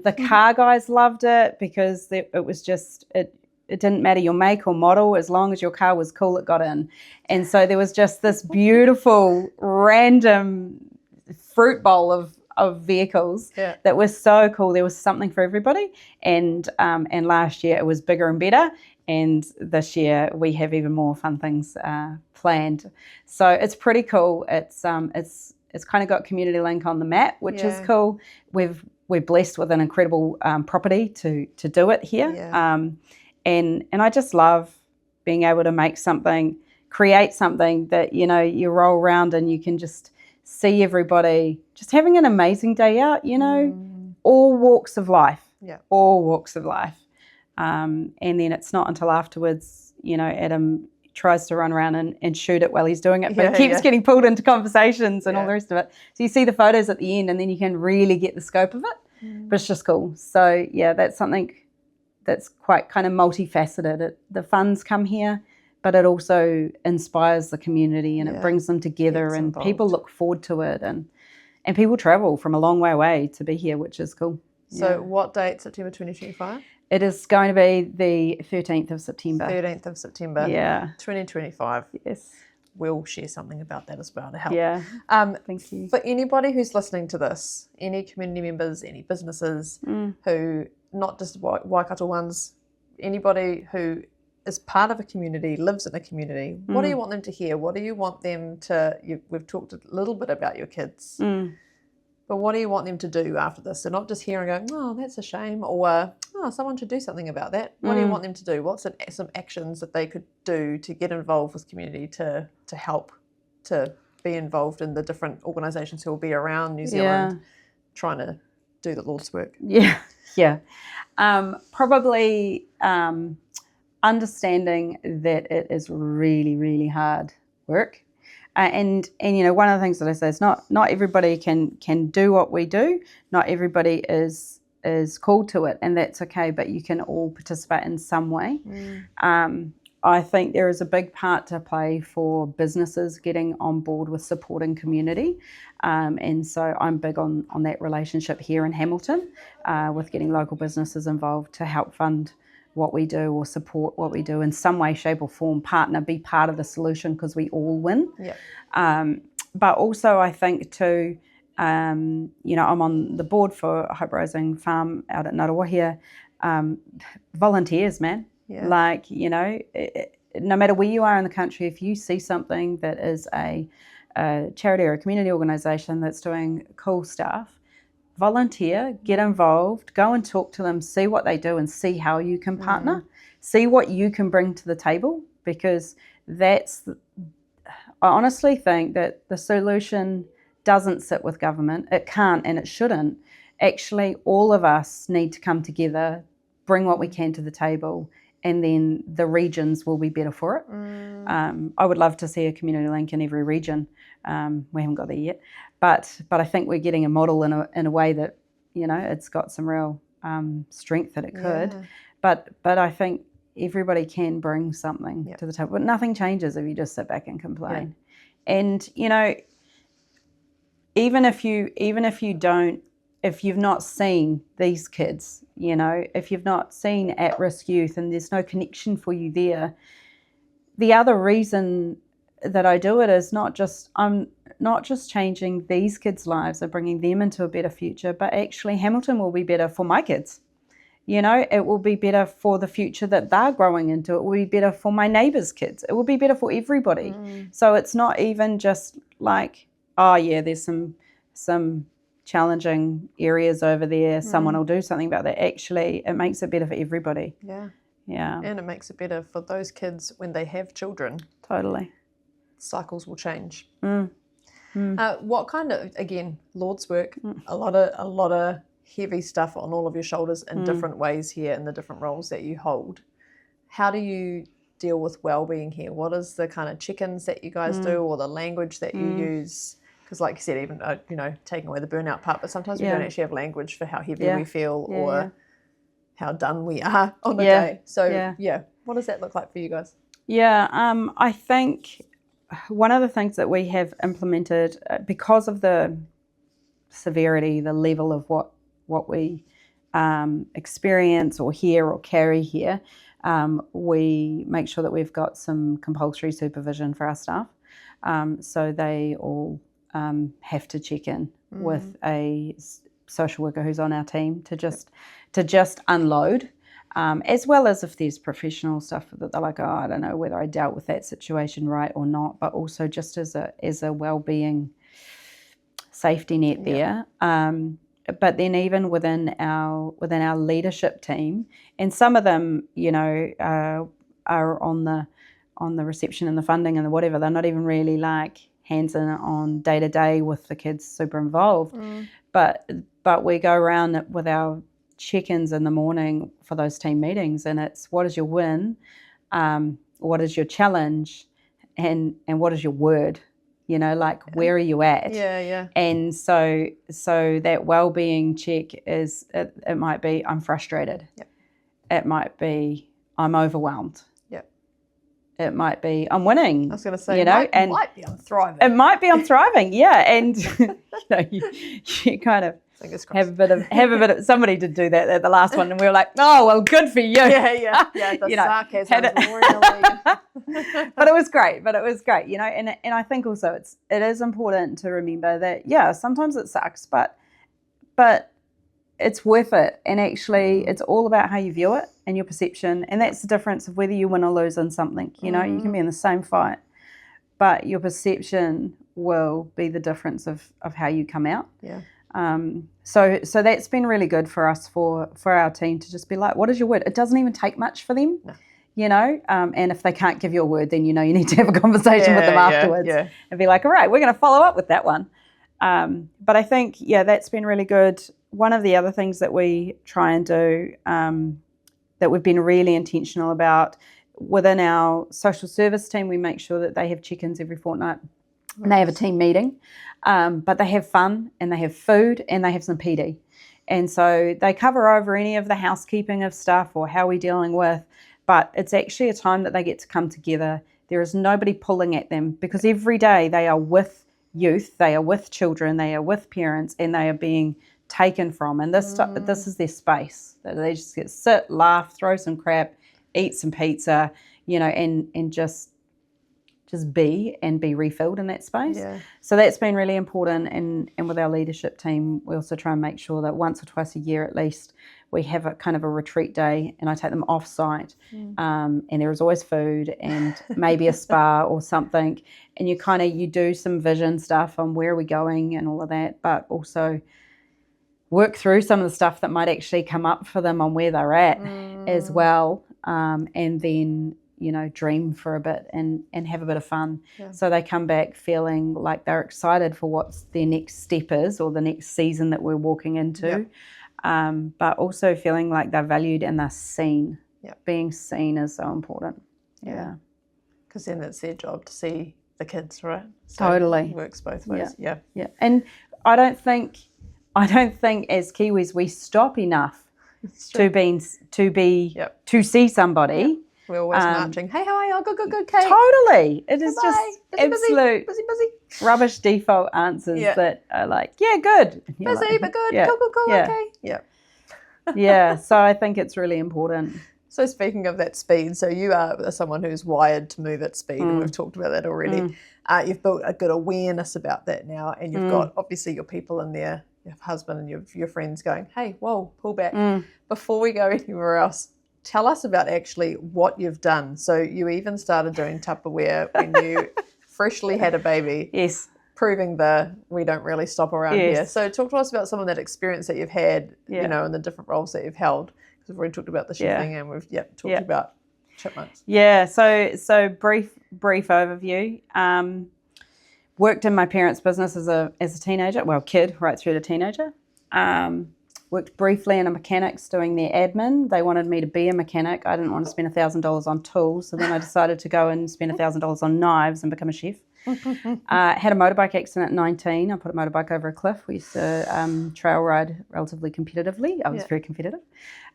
The car guys loved it because it was just, it didn't matter your make or model, as long as your car was cool, it got in. And so there was just this beautiful, random fruit bowl of vehicles that was so cool. There was something for everybody. And last year it was bigger and better. And this year we have even more fun things planned. So it's pretty cool. It's kind of got Community Link on the map, which is cool. We're blessed with an incredible property to do it here. And I just love being able to create something that, you roll around and you can just see everybody just having an amazing day out, all walks of life. Yeah. All walks of life. And then it's not until afterwards, Adam tries to run around and shoot it while he's doing it, but he keeps getting pulled into conversations and all the rest of it. So you see the photos at the end, and then you can really get the scope of it, but it's just cool. So that's something that's quite kind of multifaceted. The funds come here, but it also inspires the community, and it brings them together, and people look forward to it, and people travel from a long way away to be here, which is cool. So what date, September 2025? It is going to be the 13th of September. 13th of September. Yeah. 2025. Yes. We'll share something about that as well to help. Yeah. Thank you. For anybody who's listening to this, any community members, any businesses who, not just Waikato ones, anybody who is part of a community, lives in a community, what do you want them to hear? What do you want them to, we've talked a little bit about your kids. But what do you want them to do after this? They're not just here and going, oh, that's a shame, or oh, someone should do something about that. What do you want them to do? What's some actions that they could do to get involved with community, to help, to be involved in the different organisations who will be around New Zealand trying to do the Lord's work? Yeah. Probably understanding that it is really, really hard work. And you know, one of the things that I say is not everybody can do what we do. Not everybody is called to it, and that's okay. But you can all participate in some way. I think there is a big part to play for businesses getting on board with supporting community, and so I'm big on that relationship here in Hamilton, with getting local businesses involved to help fund what we do or support what we do in some way, shape or form, partner, be part of the solution, because we all win. But also I think too, you know, I'm on the board for Hope Rising Farm out at Ngarawahia. Volunteers, man. Like, you know, no matter where you are in the country, if you see something that is a charity or a community organisation that's doing cool stuff, volunteer, get involved, go and talk to them, see what they do and see how you can partner, see what you can bring to the table, because I honestly think that the solution doesn't sit with government. It can't and it shouldn't. Actually, all of us need to come together, bring what we can to the table, and then the regions will be better for it. I would love to see a community link in every region. We haven't got there yet, but I think we're getting a model in a way that, you know, it's got some real strength that it could. But I think everybody can bring something to the table. But nothing changes if you just sit back and complain. And you know, even if you've not seen these kids, you know, if you've not seen at-risk youth and there's no connection for you there, the other reason that I do it is I'm not just changing these kids' lives or bringing them into a better future, but actually Hamilton will be better for my kids. You know, it will be better for the future that they're growing into. It will be better for my neighbours' kids. It will be better for everybody. So it's not even just like, oh yeah, there's some challenging areas over there, someone will do something about that. Actually, it makes it better for everybody. Yeah. And it makes it better for those kids when they have children. Totally. Cycles will change. What kind of, again, Lord's work, a lot of heavy stuff on all of your shoulders in different ways here in the different roles that you hold. How do you deal with well-being here? What is the kind of check-ins that you guys do, or the language that you use? Because like you said, even, you know, taking away the burnout part, but sometimes we don't actually have language for how heavy we feel or how done we are on the day. So, what does that look like for you guys? I think one of the things that we have implemented, because of the severity, the level of what we experience or hear or carry here, we make sure that we've got some compulsory supervision for our staff. So they all have to check in with a social worker who's on our team to just unload, as well as if there's professional stuff that they're like, oh, I don't know whether I dealt with that situation right or not, but also just as a well-being safety net there. But then even within our leadership team, and some of them, you know, are on the reception and the funding and the whatever, they're not even really like hands in on day to day with the kids, super involved. But we go around with our check-ins in the morning for those team meetings, and it's what is your win, what is your challenge, and what is your word. You know, like where are you at? And so that well-being check is, it might be I'm frustrated. It might be I'm overwhelmed. It might be I'm winning. I was going to say, you know, it might be I'm thriving. It might be I'm thriving, and you know, you kind of have a bit of somebody did do that at the last one, and we were like, oh well, good for you. The you know, sarcasm is really but it was great, you know, and I think also it is important to remember that sometimes it sucks, but it's worth it, and actually it's all about how you view it and your perception, and that's the difference of whether you win or lose in something. You know, you can be in the same fight, but your perception will be the difference of how you come out. So that's been really good for us, for our team, to just be like, what is your word? It doesn't even take much for them, you know, and if they can't give you a word, then you know you need to have a conversation with them afterwards and be like, all right, we're going to follow up with that one. But I think, that's been really good. One of the other things that we try and do, that we've been really intentional about, within our social service team, we make sure that they have check-ins every fortnight. And they have a team meeting, but they have fun and they have food and they have some PD. And so they cover over any of the housekeeping of stuff or how we're dealing with, but it's actually a time that they get to come together. There is nobody pulling at them, because every day they are with youth, they are with children, they are with parents, and they are being taken from. And this is their space. They just get sit, laugh, throw some crap, eat some pizza, you know, and just be refilled in that space. So that's been really important. And with our leadership team, we also try and make sure that once or twice a year at least, we have a kind of a retreat day, and I take them off site, and there is always food and maybe a spa or something, and you do some vision stuff on where we're going and all of that, but also work through some of the stuff that might actually come up for them on where they're at as well, and then, you know, dream for a bit and have a bit of fun. So they come back feeling like they're excited for what their next step is, or the next season that we're walking into, but also feeling like they're valued and they're seen. Being seen is so important. Because then it's their job to see the kids, right? So totally. It works both ways. Yeah. And I don't think as Kiwis we stop enough to see somebody. We're always marching. Hey, how are you? Good, Kate. Totally. It is just busy, absolute busy. rubbish default answers that are like, good. Busy, like, but good. Cool, okay. So I think it's really important. So speaking of that speed, so you are someone who's wired to move at speed, and we've talked about that already. You've built a good awareness about that now, and you've got obviously your people in there, your husband and your friends going, hey, whoa, pull back. Before we go anywhere else, tell us about actually what you've done. So you even started doing Tupperware when you freshly had a baby. Yes. Proving we don't really stop around here. So talk to us about some of that experience that you've had, you know, and the different roles that you've held. Because we've already talked about the chefing and we've talked about chipmunks. So brief overview. Worked in my parents' business as a teenager, kid right through to teenager. Worked briefly in a mechanics doing their admin. They wanted me to be a mechanic. I didn't want to spend $1,000 on tools, so then I decided to go and spend $1,000 on knives and become a chef. Had a motorbike accident at 19. I put a motorbike over a cliff. We used to trail ride relatively competitively. I was very competitive.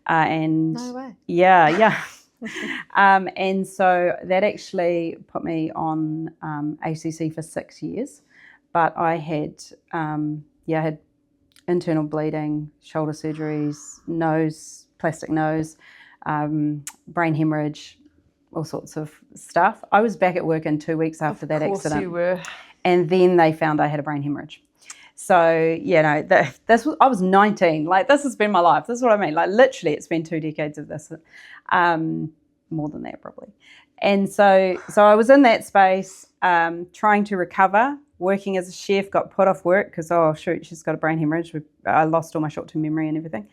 And no way. Yeah. And so that actually put me on ACC for 6 years. But I had had internal bleeding, shoulder surgeries, plastic nose, brain hemorrhage, all sorts of stuff. I was back at work in 2 weeks after that accident. Of course you were. And then they found I had a brain hemorrhage. So, you know, I was 19. Like, this has been my life. This is what I mean. Like, literally, it's been 2 decades of this. More than that, probably. And so I was in that space, trying to recover, working as a chef, got put off work because, oh, shoot, she's got a brain hemorrhage. I lost all my short-term memory and everything.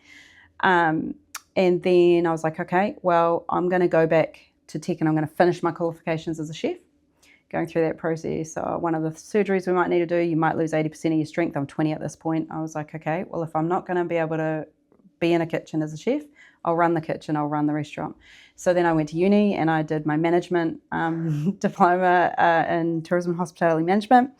And then I was like, okay, well, I'm going to go back to tech and I'm going to finish my qualifications as a chef. Going through that process, one of the surgeries we might need to do, you might lose 80% of your strength. I'm 20 at this point. I was like, okay, well, if I'm not going to be able to be in a kitchen as a chef, I'll run the kitchen, I'll run the restaurant. So then I went to uni and I did my management diploma in tourism and hospitality management,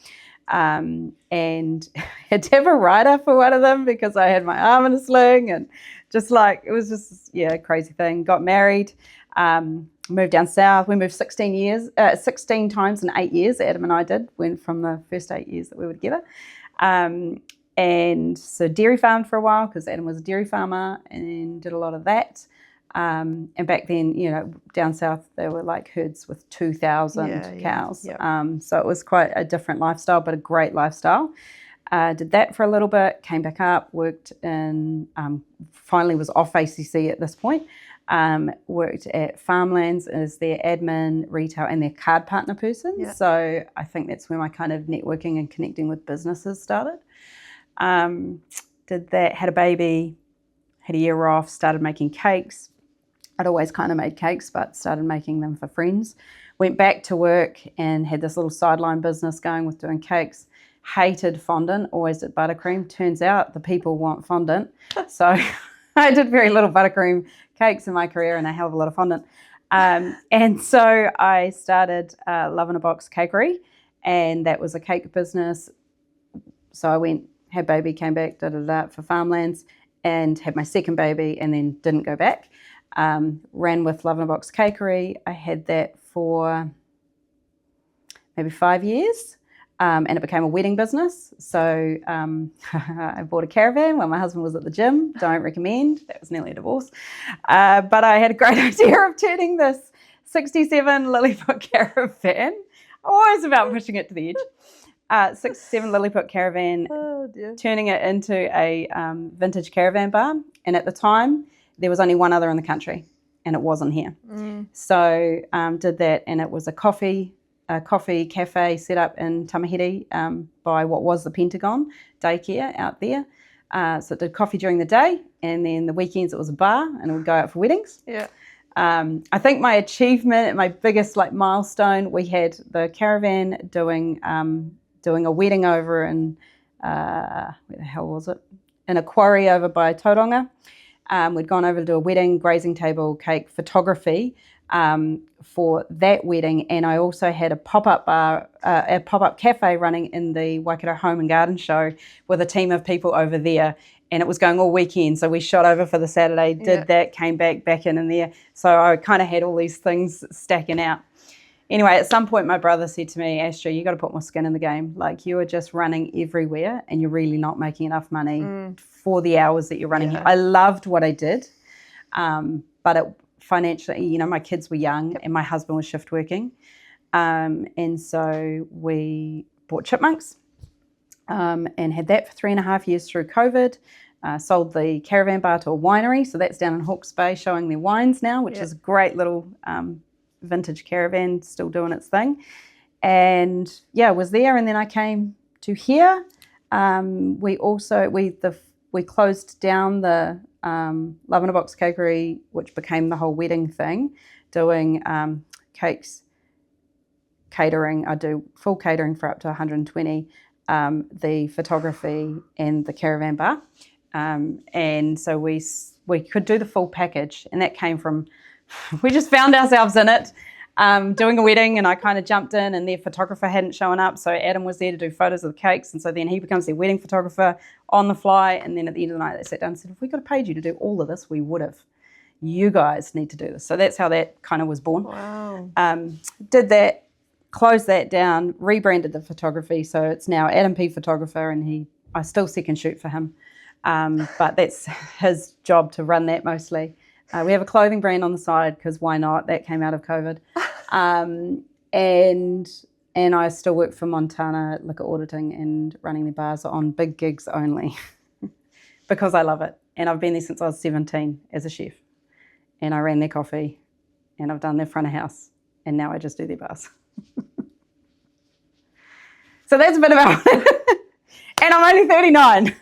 and had to have a writer for one of them because I had my arm in a sling, and just like, it was just, a crazy thing. Got married, moved down south. We moved 16 times in 8 years, Adam and I did, went from the first 8 years that we were together. And so dairy farmed for a while because Adam was a dairy farmer, and did a lot of that. And back then, down south, there were like herds with 2,000 cows. So it was quite a different lifestyle, but a great lifestyle. Did that for a little bit, came back up, worked in, finally was off ACC at this point. Worked at Farmlands as their admin, retail, and their card partner person. So I think that's where my kind of networking and connecting with businesses started. Did that, had a baby, had a year off, started making cakes. I'd always kind of made cakes, but started making them for friends. Went back to work and had this little sideline business going with doing cakes. Hated fondant, always did buttercream. Turns out the people want fondant. So I did very little buttercream cakes in my career and a hell of a lot of fondant. And so I started Love in a Box Cakery, and that was a cake business. So I went, had baby, came back, for farmlands, and had my second baby, and then didn't go back. Ran with Love in a Box Cakery. I had that for maybe 5 years, and it became a wedding business. So I bought a caravan while my husband was at the gym. Don't recommend. That was nearly a divorce. But I had a great idea of turning this 67 Lilliput caravan, always about pushing it to the edge, 67 Lilliput caravan, turning it into a vintage caravan bar. And at the time, there was only one other in the country, and it wasn't here. So did that, and it was a coffee cafe set up in Tamahiri by what was the Pentagon daycare out there. So it did coffee during the day, and then the weekends it was a bar, and it would go out for weddings. Yeah. I think my achievement, my biggest milestone, we had the caravan doing a wedding over in where the hell was it? In a quarry over by Tauranga. We'd gone over to do a wedding, grazing table, cake, photography for that wedding, and I also had a pop-up bar, a pop-up cafe running in the Waikato Home and Garden Show with a team of people over there, and it was going all weekend. So we shot over for the Saturday, did that, came back in there. So I kind of had all these things stacking out. Anyway, at some point my brother said to me, Astra, you got to put more skin in the game. Like, you are just running everywhere and you're really not making enough money for the hours that you're running here. I loved what I did, but it financially, my kids were young and my husband was shift working. And so we bought Chipmunks and had that for 3.5 years through COVID. Sold the caravan bar to a winery. So that's down in Hawke's Bay showing their wines now, which is a great little vintage caravan still doing its thing. And was there, and then I came to here. We closed down the Love in a Box Cakery, which became the whole wedding thing, doing cakes, catering. I do full catering for up to 120, the photography and the caravan bar. And so we could do the full package, and that came from we just found ourselves in it, doing a wedding, and I kind of jumped in, and their photographer hadn't shown up, so Adam was there to do photos of the cakes, and so then he becomes their wedding photographer on the fly. And then at the end of the night they sat down and said, if we could have paid you to do all of this, we would have. You guys need to do this. So that's how that kind of was born. Wow. Did that, closed that down, rebranded the photography, so it's now Adam P Photographer, and I still second shoot for him, but that's his job to run that mostly. We have a clothing brand on the side because why not? That came out of COVID. And I still work for Montana Liquor Auditing and running the bars on big gigs only because I love it. And I've been there since I was 17 as a chef. And I ran their coffee, and I've done their front of house, and now I just do their bars. So that's a bit about it. And I'm only 39.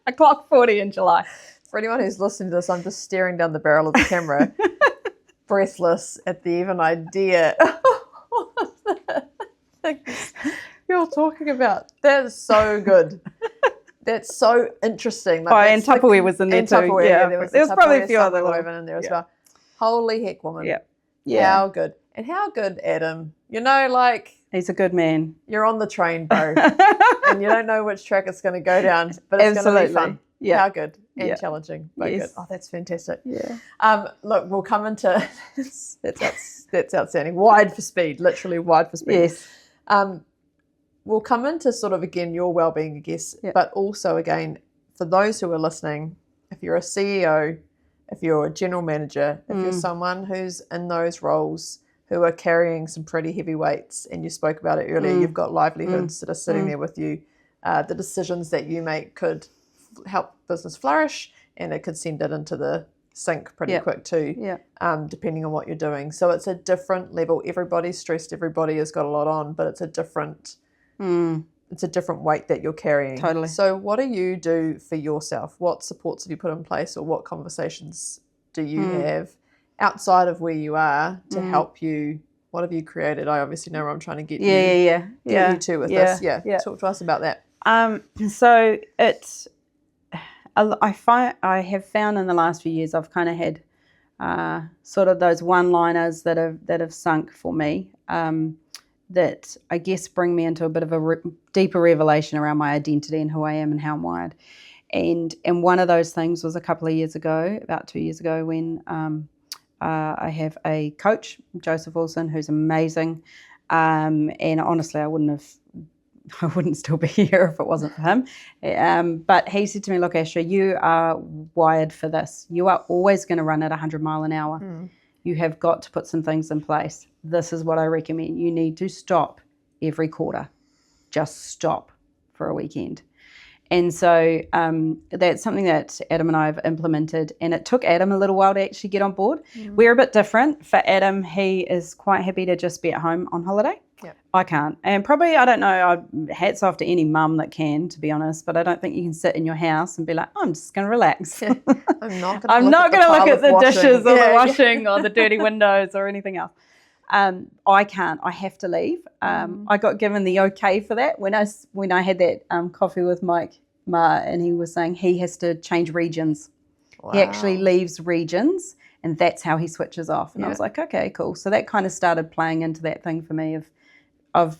I clocked 40 in July. For anyone who's listening to this, I'm just staring down the barrel of the camera, breathless at the even idea. You're talking about. That is so good. That's so interesting. And Tupperware was in there too. Tupperware, there was probably a few other woven in there as well. Holy heck, woman. Yeah. How good. And how good, Adam. He's a good man. You're on the train, bro. And you don't know which track it's going to to go down, but it's going to be fun. Yeah. How good and challenging, but good. Oh, that's fantastic. Yeah. Look, we'll come into that's outstanding. Wide for speed, literally wide for speed. Yes. We'll come into sort of again your well-being, I guess, but also again for those who are listening, if you're a CEO, if you're a general manager, if you're someone who's in those roles who are carrying some pretty heavy weights, and you spoke about it earlier, you've got livelihoods that are sitting there with you. The decisions that you make could help business flourish, and it could send it into the sink pretty quick too, depending on what you're doing. So it's a different level. Everybody's stressed, everybody has got a lot on, but it's a different it's a different weight that you're carrying. Totally. So what do you do for yourself? What supports have you put in place, or what conversations do you have outside of where you are to help you? What have you created? I obviously know where I'm trying to get you to with this. Yeah. Talk to us about that. So it's, I have found in the last few years I've kind of had sort of those one-liners that have sunk for me, that I guess bring me into a bit of a deeper revelation around my identity and who I am and how I'm wired. And one of those things was a couple of years ago, about 2 years ago, when I have a coach, Joseph Wilson, who's amazing. And honestly, I wouldn't still be here if it wasn't for him. But he said to me, look, Astra, you are wired for this. You are always going to run at 100 mile an hour. You have got to put some things in place. This is what I recommend. You need to stop every quarter. Just stop for a weekend. And so that's something that Adam and I have implemented, and it took Adam a little while to actually get on board. We're a bit different. For Adam, he is quite happy to just be at home on holiday. Yep. I can't. And probably, I don't know, hats off to any mum that can, to be honest, but I don't think you can sit in your house and be like, oh, I'm just going to relax. Yeah. I'm not going to look at the dishes or the washing or the dirty windows or anything else. I can't. I have to leave. I got given the okay for that when I had that coffee with Mike Ma, and he was saying he has to change regions. Wow. He actually leaves regions, and that's how he switches off. And I was like, okay, cool. So that kind of started playing into that thing for me of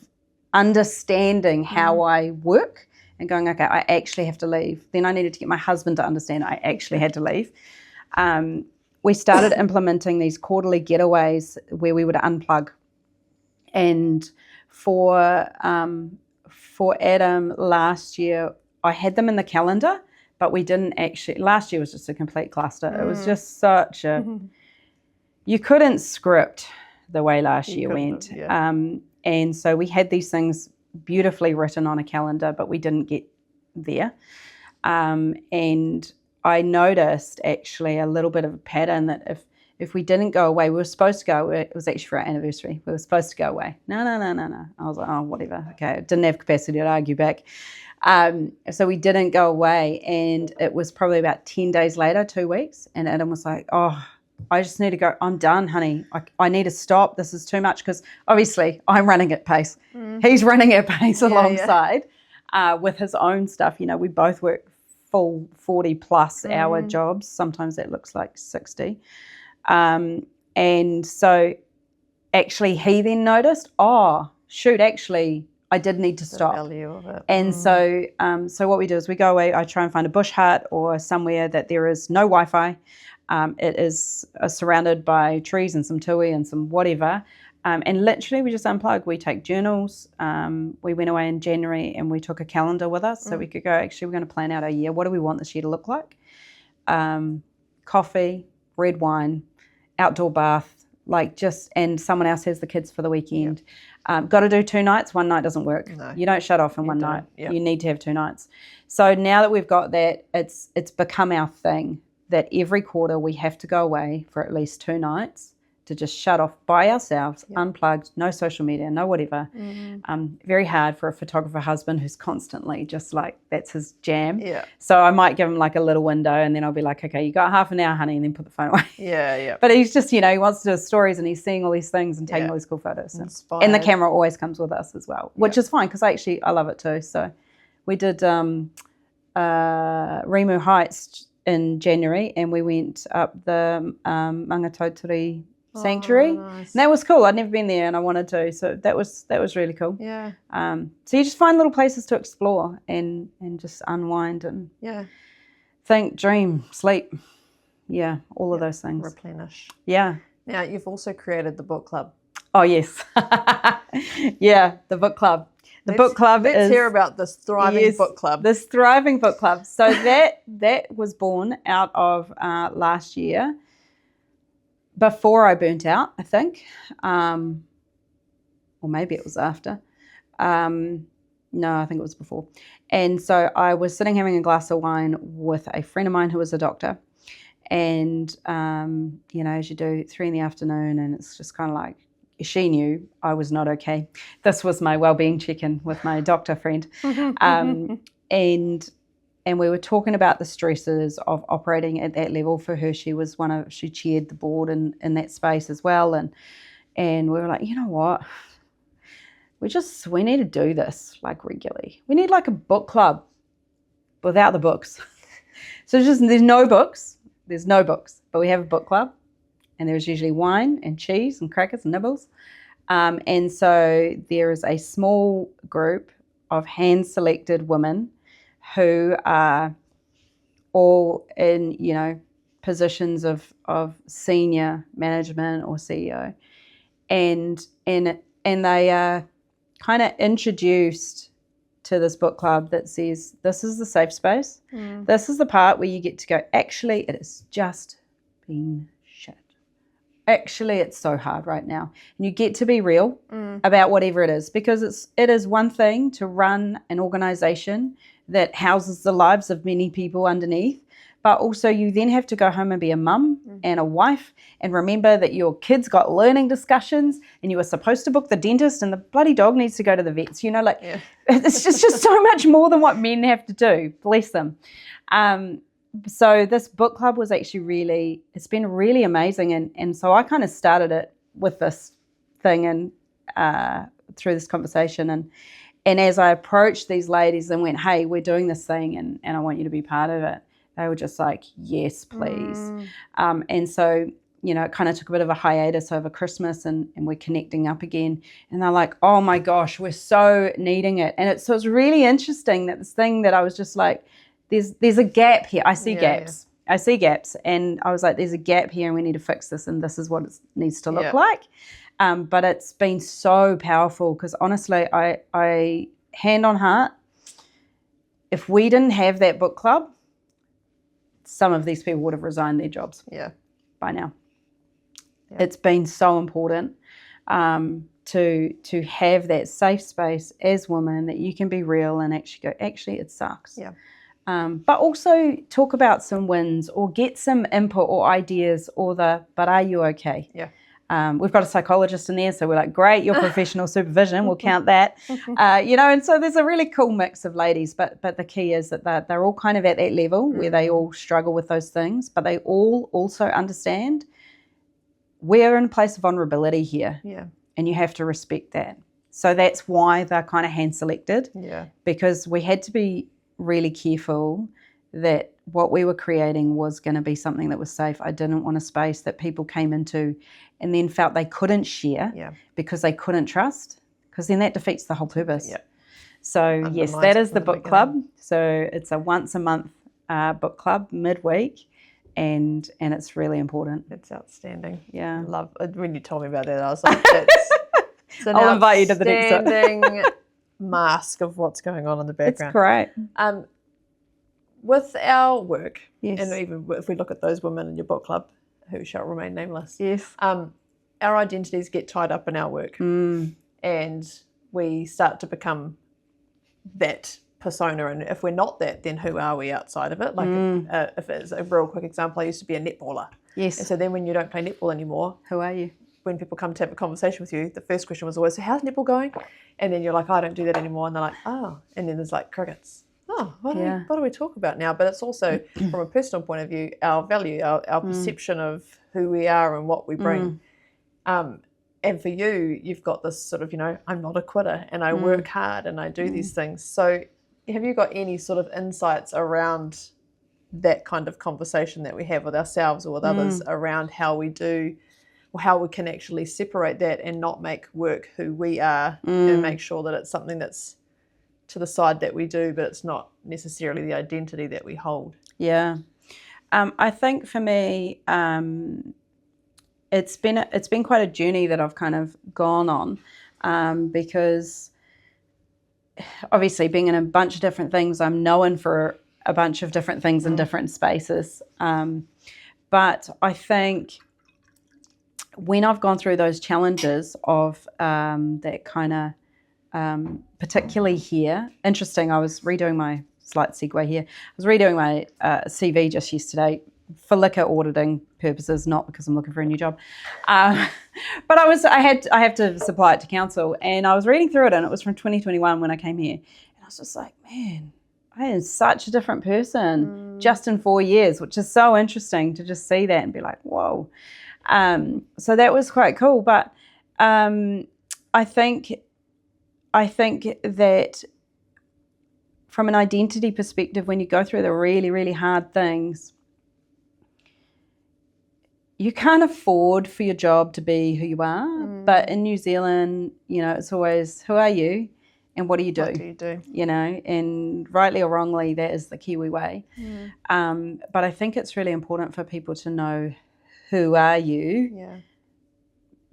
understanding how I work and going, okay, I actually have to leave. Then I needed to get my husband to understand I actually had to leave. We started implementing these quarterly getaways where we would unplug. And for Adam last year, I had them in the calendar, but we didn't actually. Last year was just a complete cluster. It was just such a. You couldn't script the way last year went. And so we had these things beautifully written on a calendar, but we didn't get there. And I noticed actually a little bit of a pattern that if we didn't go away, we were supposed to go. It was actually for our anniversary. We were supposed to go away. No. I was like, oh, whatever. Okay, didn't have capacity to argue back. So we didn't go away, and it was probably about 10 days later, 2 weeks, and Adam was like, oh, I just need to go. I'm done, honey. I need to stop. This is too much, because obviously I'm running at pace. He's running at pace alongside with his own stuff. You know, we both work full 40 plus hour jobs. Sometimes that looks like 60. And so actually he then noticed, oh, shoot, actually I did need to stop. The value of it. And so what we do is we go away. I try and find a bush hut or somewhere that there is no Wi-Fi. It is surrounded by trees and some tui and some whatever. And literally we just unplug. We take journals. We went away in January and we took a calendar with us so we could go, actually, we're going to plan out our year. What do we want this year to look like? Coffee, red wine, outdoor bath, and someone else has the kids for the weekend. Got to do 2 nights. One night doesn't work. No. You don't shut off in one night. Yep. You need to have 2 nights. So now that we've got that, it's become our thing that every quarter we have to go away for at least 2 nights to just shut off by ourselves, unplugged, no social media, no whatever. Very hard for a photographer husband who's constantly just like, that's his jam. Yeah. So I might give him like a little window and then I'll be like, okay, you got half an hour, honey, and then put the phone away. Yeah. But he's just, he wants to do stories and he's seeing all these things and taking all these cool photos. And the camera always comes with us as well, which is fine because I love it too. So we did Rimu Heights in January and we went up the Mangatoturi Sanctuary. Nice. And that was cool. I'd never been there and I wanted to, so that was really cool. Yeah. So you just find little places to explore and just unwind and think, dream, sleep, all of those things. Replenish. Yeah. Now you've also created the book club. Oh yes. The book club. Let's hear about this thriving book club. This thriving book club. So that was born out of last year. Before I burnt out, I think, or maybe it was after. No, I think it was before. And so I was sitting having a glass of wine with a friend of mine who was a doctor. And, as you do, 3 PM, and it's just kind of like, she knew I was not okay. This was my well-being check-in with my doctor friend. And we were talking about the stresses of operating at that level. For her, she chaired the board in that space as well. And we were like, you know what? We need to do this like regularly. We need like a book club without the books. So there's no books, but we have a book club, and there's usually wine and cheese and crackers and nibbles. And so there is a small group of hand-selected women who are all in, positions of senior management or CEO, and they are kind of introduced to this book club that says, this is the safe space. This is the part where you get to go, actually, it has just been shit. Actually, it's so hard right now. And you get to be real about whatever it is, because it is one thing to run an organization that houses the lives of many people underneath, but also you then have to go home and be a mum and a wife, and remember that your kids got learning discussions, and you were supposed to book the dentist, and the bloody dog needs to go to the vets. It's just so much more than what men have to do. Bless them. So this book club was actually it's been really amazing, and so I kind of started it with this thing and through this conversation, and as I approached these ladies and went, hey, we're doing this thing, and I want you to be part of it, they were just like, yes, please. And so, it kind of took a bit of a hiatus over Christmas, and we're connecting up again. And they're like, oh my gosh, we're so needing it. And so it's really interesting that this thing that I was just like, there's a gap here. I see gaps. Yeah. I see gaps. And I was like, there's a gap here and we need to fix this. And this is what it needs to look like. But it's been so powerful, because honestly, I hand on heart, if we didn't have that book club, some of these people would have resigned their jobs by now. It's been so important to have that safe space as women, that you can be real and actually go, actually, it sucks. But also talk about some wins, or get some input or ideas, but are you okay? We've got a psychologist in there, so we're like, great, your professional supervision, we'll count that. And so there's a really cool mix of ladies, but the key is that they're all kind of at that level where they all struggle with those things, but they all also understand we're in a place of vulnerability here, and you have to respect that. So that's why they're kind of hand-selected, because we had to be really careful that what we were creating was going to be something that was safe. I didn't want a space that people came into and then felt they couldn't share because they couldn't trust, because then that defeats the whole purpose. So yes, that is the book club. So it's a once a month book club midweek, and it's really important. It's outstanding. Yeah. Love when you told me about that, I was like, it's an I'll invite you to the next one. outstanding mask of what's going on in the background. It's great. With our work, Yes. and even if we look at those women in your book club who shall remain nameless, Yes. Our identities get tied up in our work, and we start to become that persona. And if we're not that, then who are we outside of it? Like if it's a real quick example, I used to be a netballer. Yes. And so then when you don't play netball anymore, Who are you? when people come to have a conversation with you, the first question was always, so how's netball going? And then you're like, I don't do that anymore. And they're like, oh. And then there's like crickets. Oh, what do we talk about now? But it's also, from a personal point of view, our value, our perception of who we are and what we bring. And for you, you've got this sort of, I'm not a quitter, and I work hard, and I do these things. So have you got any sort of insights around that kind of conversation that we have with ourselves or with others around how we do, or how we can actually separate that and not make work who we are, and make sure that it's something that's to the side that we do, but it's not necessarily the identity that we hold? Yeah. I think for me, it's been quite a journey that I've kind of gone on, because obviously being in a bunch of different things, I'm known for a bunch of different things in different spaces. But I think when I've gone through those challenges of that kind of, particularly here, interesting, I was redoing my slight segue here. I was redoing my CV just yesterday, for liquor auditing purposes, not because I'm looking for a new job. But I have to supply it to council, and I was reading through it, and it was from 2021 when I came here, and I was just like, man, I am such a different person just in 4 years, which is so interesting to just see that and be like, whoa. So that was quite cool. But I think that from an identity perspective, when you go through the really, really hard things, you can't afford for your job to be who you are. But in New Zealand, it's always, who are you and what do you do? What do you do? And rightly or wrongly, that is the Kiwi way. But I think it's really important for people to know, who are you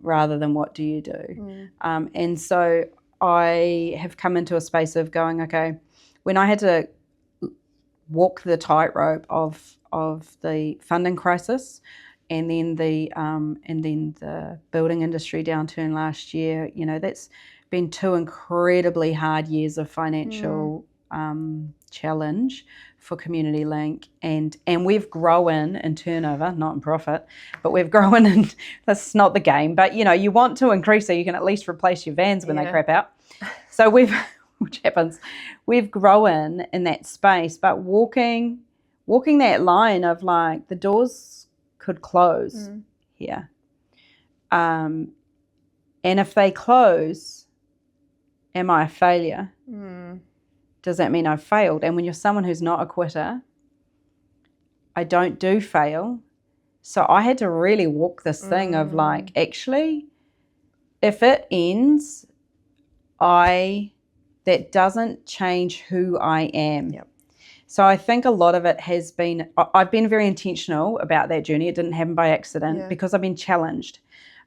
rather than what do you do? And so I have come into a space of going, okay, when I had to walk the tightrope of the funding crisis and then the building industry downturn last year, that's been 2 incredibly hard years of financial challenge for Community Link, and we've grown in turnover, not in profit, but we've grown in, that's not the game, but you want to increase so you can at least replace your vans when they crap out. So which happens, we've grown in that space, but walking that line of like, the doors could close here. And if they close, am I a failure? Does that mean I've failed? And when you're someone who's not a quitter, I don't do fail. So I had to really walk this thing of like, actually, if it ends, that doesn't change who I am. So I think a lot of it has been, I've been very intentional about that journey. It didn't happen by accident because I've been challenged.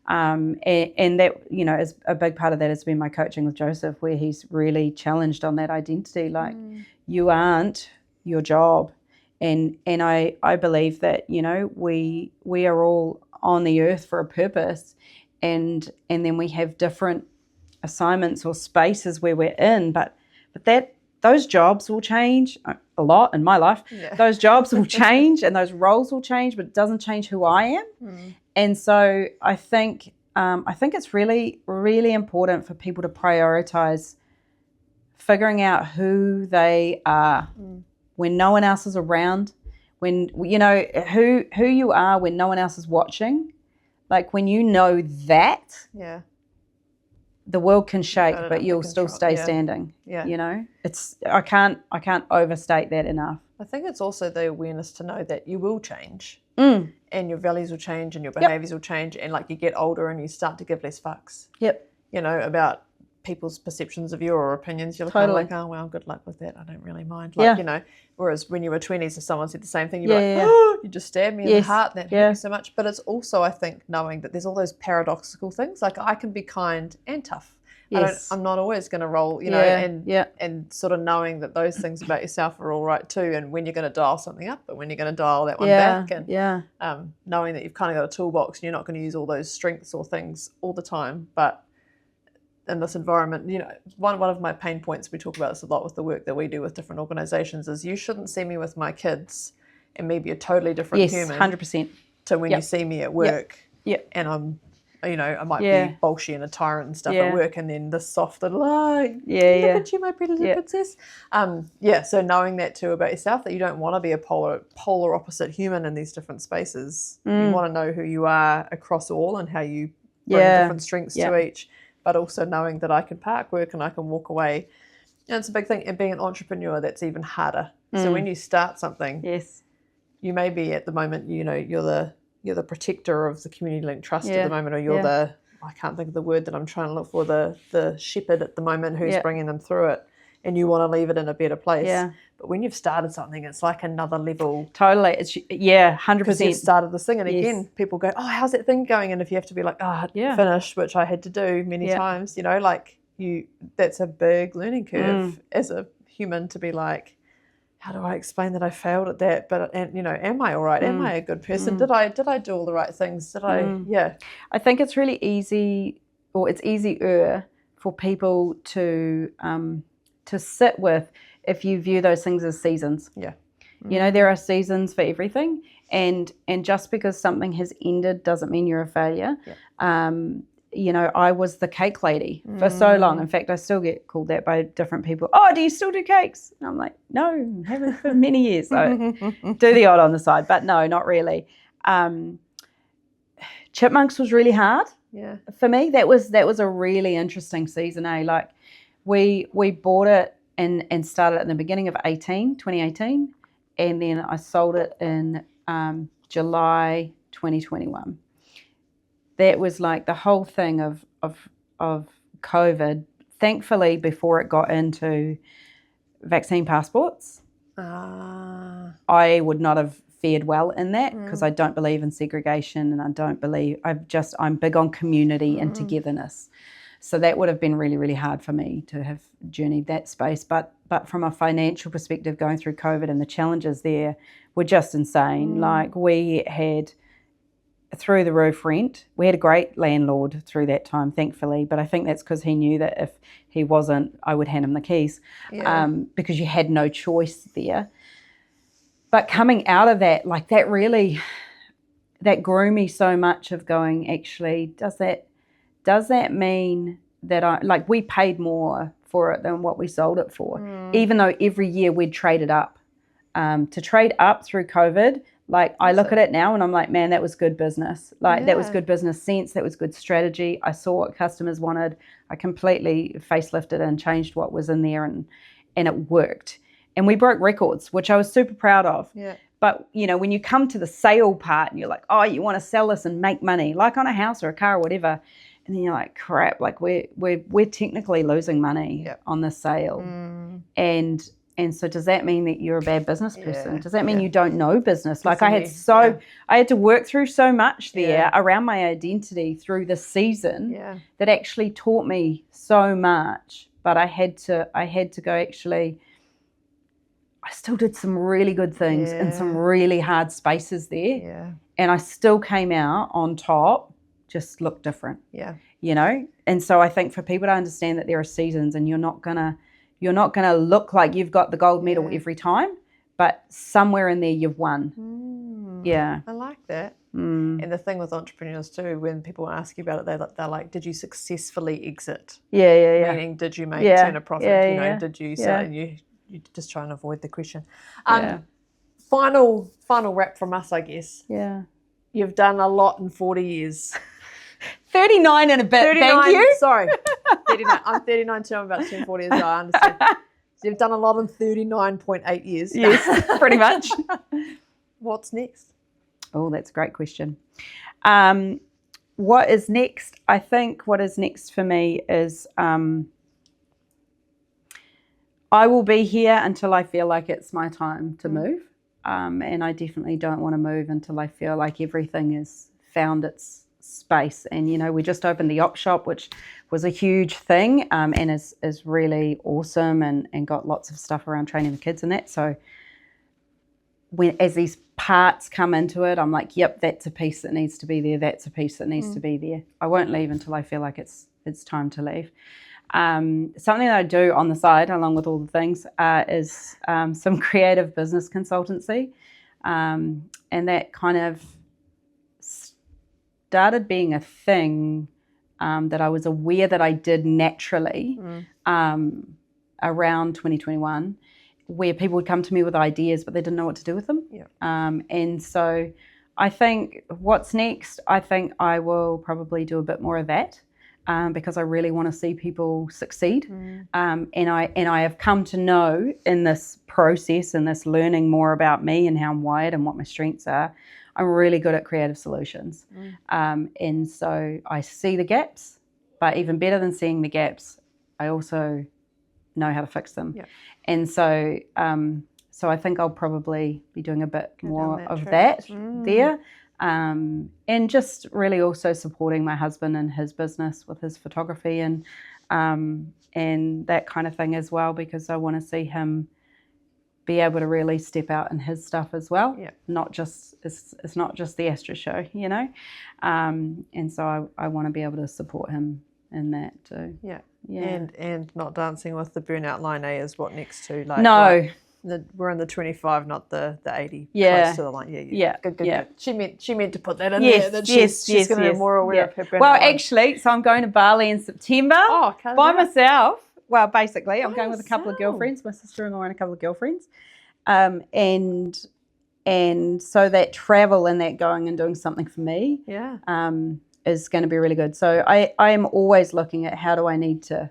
And that, is a big part of that has been my coaching with Joseph, where he's really challenged on that identity. Like, you aren't your job. And I believe that, we are all on the earth for a purpose, and then we have different assignments or spaces where we're in, but those jobs will change a lot in my life. Those jobs will change and those roles will change, but it doesn't change who I am. And so I think it's really, really important for people to prioritize figuring out who they are when no one else is around, when who you are when no one else is watching. Like, when you know that, the world can shake, but you'll still stay standing. It's I can't overstate that enough. I think it's also the awareness to know that you will change, and your values will change, and your behaviours will change, and like, you get older and you start to give less fucks. About people's perceptions of you or opinions. You're kind of like, oh well, good luck with that. I don't really mind. Whereas when you were 20s, if someone said the same thing, you're like, oh, you just stabbed me in the heart. That hurt me so much. But it's also, I think, knowing that there's all those paradoxical things. Like, I can be kind and tough. I'm not always going to roll, and sort of knowing that those things about yourself are all right too, and when you're going to dial something up, but when you're going to dial that one back, and knowing that you've kind of got a toolbox and you're not going to use all those strengths or things all the time, but in this environment, one of my pain points, we talk about this a lot with the work that we do with different organisations, is you shouldn't see me with my kids and me be a totally different human 100%. to when you see me at work and I'm, I might be bolshy and a tyrant and stuff at work, and then this soft little, look at you, my pretty little princess. So knowing that too about yourself, that you don't want to be a polar opposite human in these different spaces. You want to know who you are across all and how you bring different strengths to each, but also knowing that I can park work and I can walk away. And it's a big thing. And being an entrepreneur, that's even harder. So when you start something, you may be at the moment, you're the protector of the Community Link Trust at the moment, or you're the, I can't think of the word that I'm trying to look for, the shepherd at the moment who's bringing them through it, and you want to leave it in a better place. But when you've started something, it's like another level. Totally. It's 100%. Because you've started this thing, and again, people go, oh, how's that thing going? And if you have to be like, finished, which I had to do many times, that's a big learning curve as a human, to be like, how do I explain that I failed at that? But, am I all right? Am I a good person? Did I do all the right things? I think it's really easy, or it's easier for people to sit with if you view those things as seasons. There are seasons for everything, And just because something has ended doesn't mean you're a failure. Yeah. You know, I was the cake lady for so long. In fact, I still get called that by different people. Oh, do you still do cakes? And I'm like, no, haven't for many years. I do the odd on the side, but no, not really. Chipmunks was really hard. Yeah. For me, that was a really interesting season, Like we bought it and started at the beginning of 2018, and then I sold it in July 2021. That was like the whole thing of COVID. Thankfully, before it got into vaccine passports, I would not have fared well in that, because I don't believe in segregation, and I'm big on community and togetherness. So that would have been really, really hard for me to have journeyed that space. But from a financial perspective, going through COVID and the challenges there were just insane. Like, we had through the roof rent. We had a great landlord through that time, thankfully, but I think that's because he knew that if he wasn't, I would hand him the keys, because you had no choice there. But coming out of that, like, that grew me so much of going, actually, does that mean that we paid more for it than what we sold it for, even though every year we'd traded up. To trade up through COVID, like, I look at it now and I'm like, man, that was good business. Like, that was good business sense. That was good strategy. I saw what customers wanted. I completely facelifted and changed what was in there, and it worked. And we broke records, which I was super proud of. Yeah. But, you know, when you come to the sale part and you're like, oh, you want to sell this and make money, like on a house or a car or whatever, and then you're like, crap, like we're technically losing money on this sale. And so does that mean that you're a bad business person? Does that mean you don't know business? Like, I had to work through so much there around my identity through the season that actually taught me so much. But I had to go, actually, I still did some really good things in some really hard spaces there. Yeah. And I still came out on top, just looked different. Yeah. You know? And so I think for people to understand that there are seasons, and you're not gonna look like you've got the gold medal every time, but somewhere in there you've won. Yeah. I like that. And the thing with entrepreneurs too, when people ask you about it, they're like, did you successfully exit? Yeah. Meaning, did you turn a profit? Did you sell? And you just try and avoid the question. Final wrap from us, I guess. Yeah. You've done a lot in 40 years. 39 and a bit, 39, thank you. Sorry, 39. I'm 39 too, I'm about to turn 40 as well, I understand. So you've done a lot in 39.8 years. Yes, pretty much. What's next? Oh, that's a great question. What is next? I think what is next for me is I will be here until I feel like it's my time to move. And I definitely don't want to move until I feel like everything has found its space. And, you know, we just opened the op shop, which was a huge thing, and is really awesome, and got lots of stuff around training the kids and that. So as these parts come into it, I'm like, yep, that's a piece that needs to be there. That's a piece that needs to be there. I won't leave until I feel like it's time to leave. Something that I do on the side, along with all the things, is some creative business consultancy. And that kind of started being a thing that I was aware that I did naturally around 2021, where people would come to me with ideas, but they didn't know what to do with them. Yeah. And so I think what's next, I think I will probably do a bit more of that. Because I really want to see people succeed. And I have come to know in this process and this learning more about me and how I'm wired and what my strengths are, I'm really good at creative solutions. And so I see the gaps, but even better than seeing the gaps, I also know how to fix them. Yep. And so I think I'll probably be doing a bit more of that there. And just really also supporting my husband and his business with his photography and that kind of thing as well, because I want to see him be able to really step out in his stuff as well. Yeah. It's not just the Astra show, you know. And so I want to be able to support him in that too. Yeah. Yeah. And not dancing with the burnout line is what next to, like. No. We're in the 25, not the 80. Yeah. Close to the line. Yeah. Good. Yeah. She meant to put that in Yes, there. That yes, she's going to be more aware of her burnout. Well, line. actually, so I'm going to Bali in September by myself. Well, basically, I'm going with a couple of girlfriends, my sister-in-law and a couple of girlfriends. And so that travel and that going and doing something for me is going to be really good. So I am always looking at how do I need to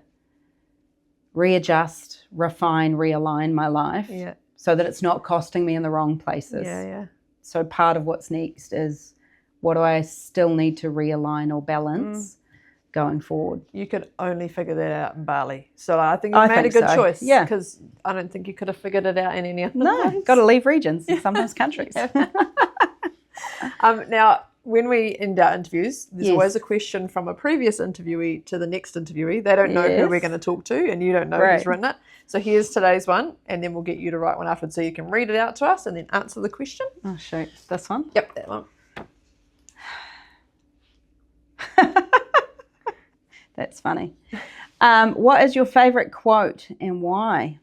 readjust, refine, realign my life so that it's not costing me in the wrong places. So part of what's next is what do I still need to realign or balance going forward. You could only figure that out in Bali. So I think you made a good choice. Yeah. Because I don't think you could have figured it out in any other place. Got to leave regions and sometimes countries. Now, when we end our interviews, there's always a question from a previous interviewee to the next interviewee. They don't know who we're going to talk to, and you don't know who's written it. So here's today's one, and then we'll get you to write one afterwards so you can read it out to us and then answer the question. Oh, shoot. This one? Yep, that one. That's funny. What is your favourite quote and why?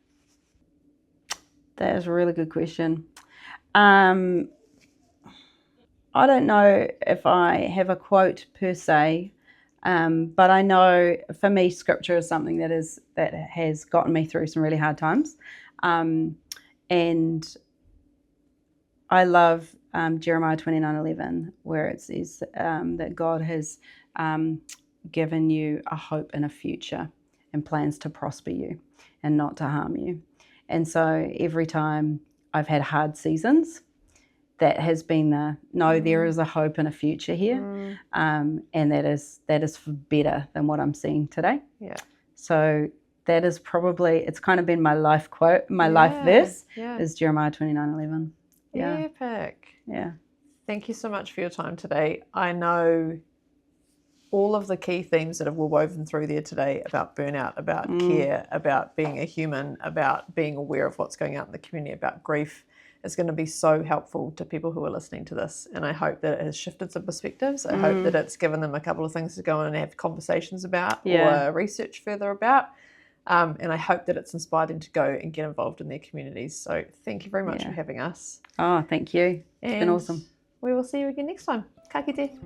That is a really good question. I don't know if I have a quote per se, but I know for me scripture is something that has gotten me through some really hard times. And I love Jeremiah 29:11, where it says that God has given you a hope and a future and plans to prosper you and not to harm you. And so every time I've had hard seasons, that has been there is a hope and a future here, and that is for better than what I'm seeing today. Yeah. So that is probably, it's kind of been my life quote, my life verse is Jeremiah 29:11. Yeah. Epic. Yeah. Thank you so much for your time today. I know all of the key themes that were woven through there today about burnout, about care, about being a human, about being aware of what's going on in the community, about grief, is going to be so helpful to people who are listening to this. And I hope that it has shifted some perspectives. I hope that it's given them a couple of things to go in and have conversations about or research further about. And I hope that it's inspired them to go and get involved in their communities. So thank you very much for having us. Oh, thank you. It's been awesome. We will see you again next time. Ka kite.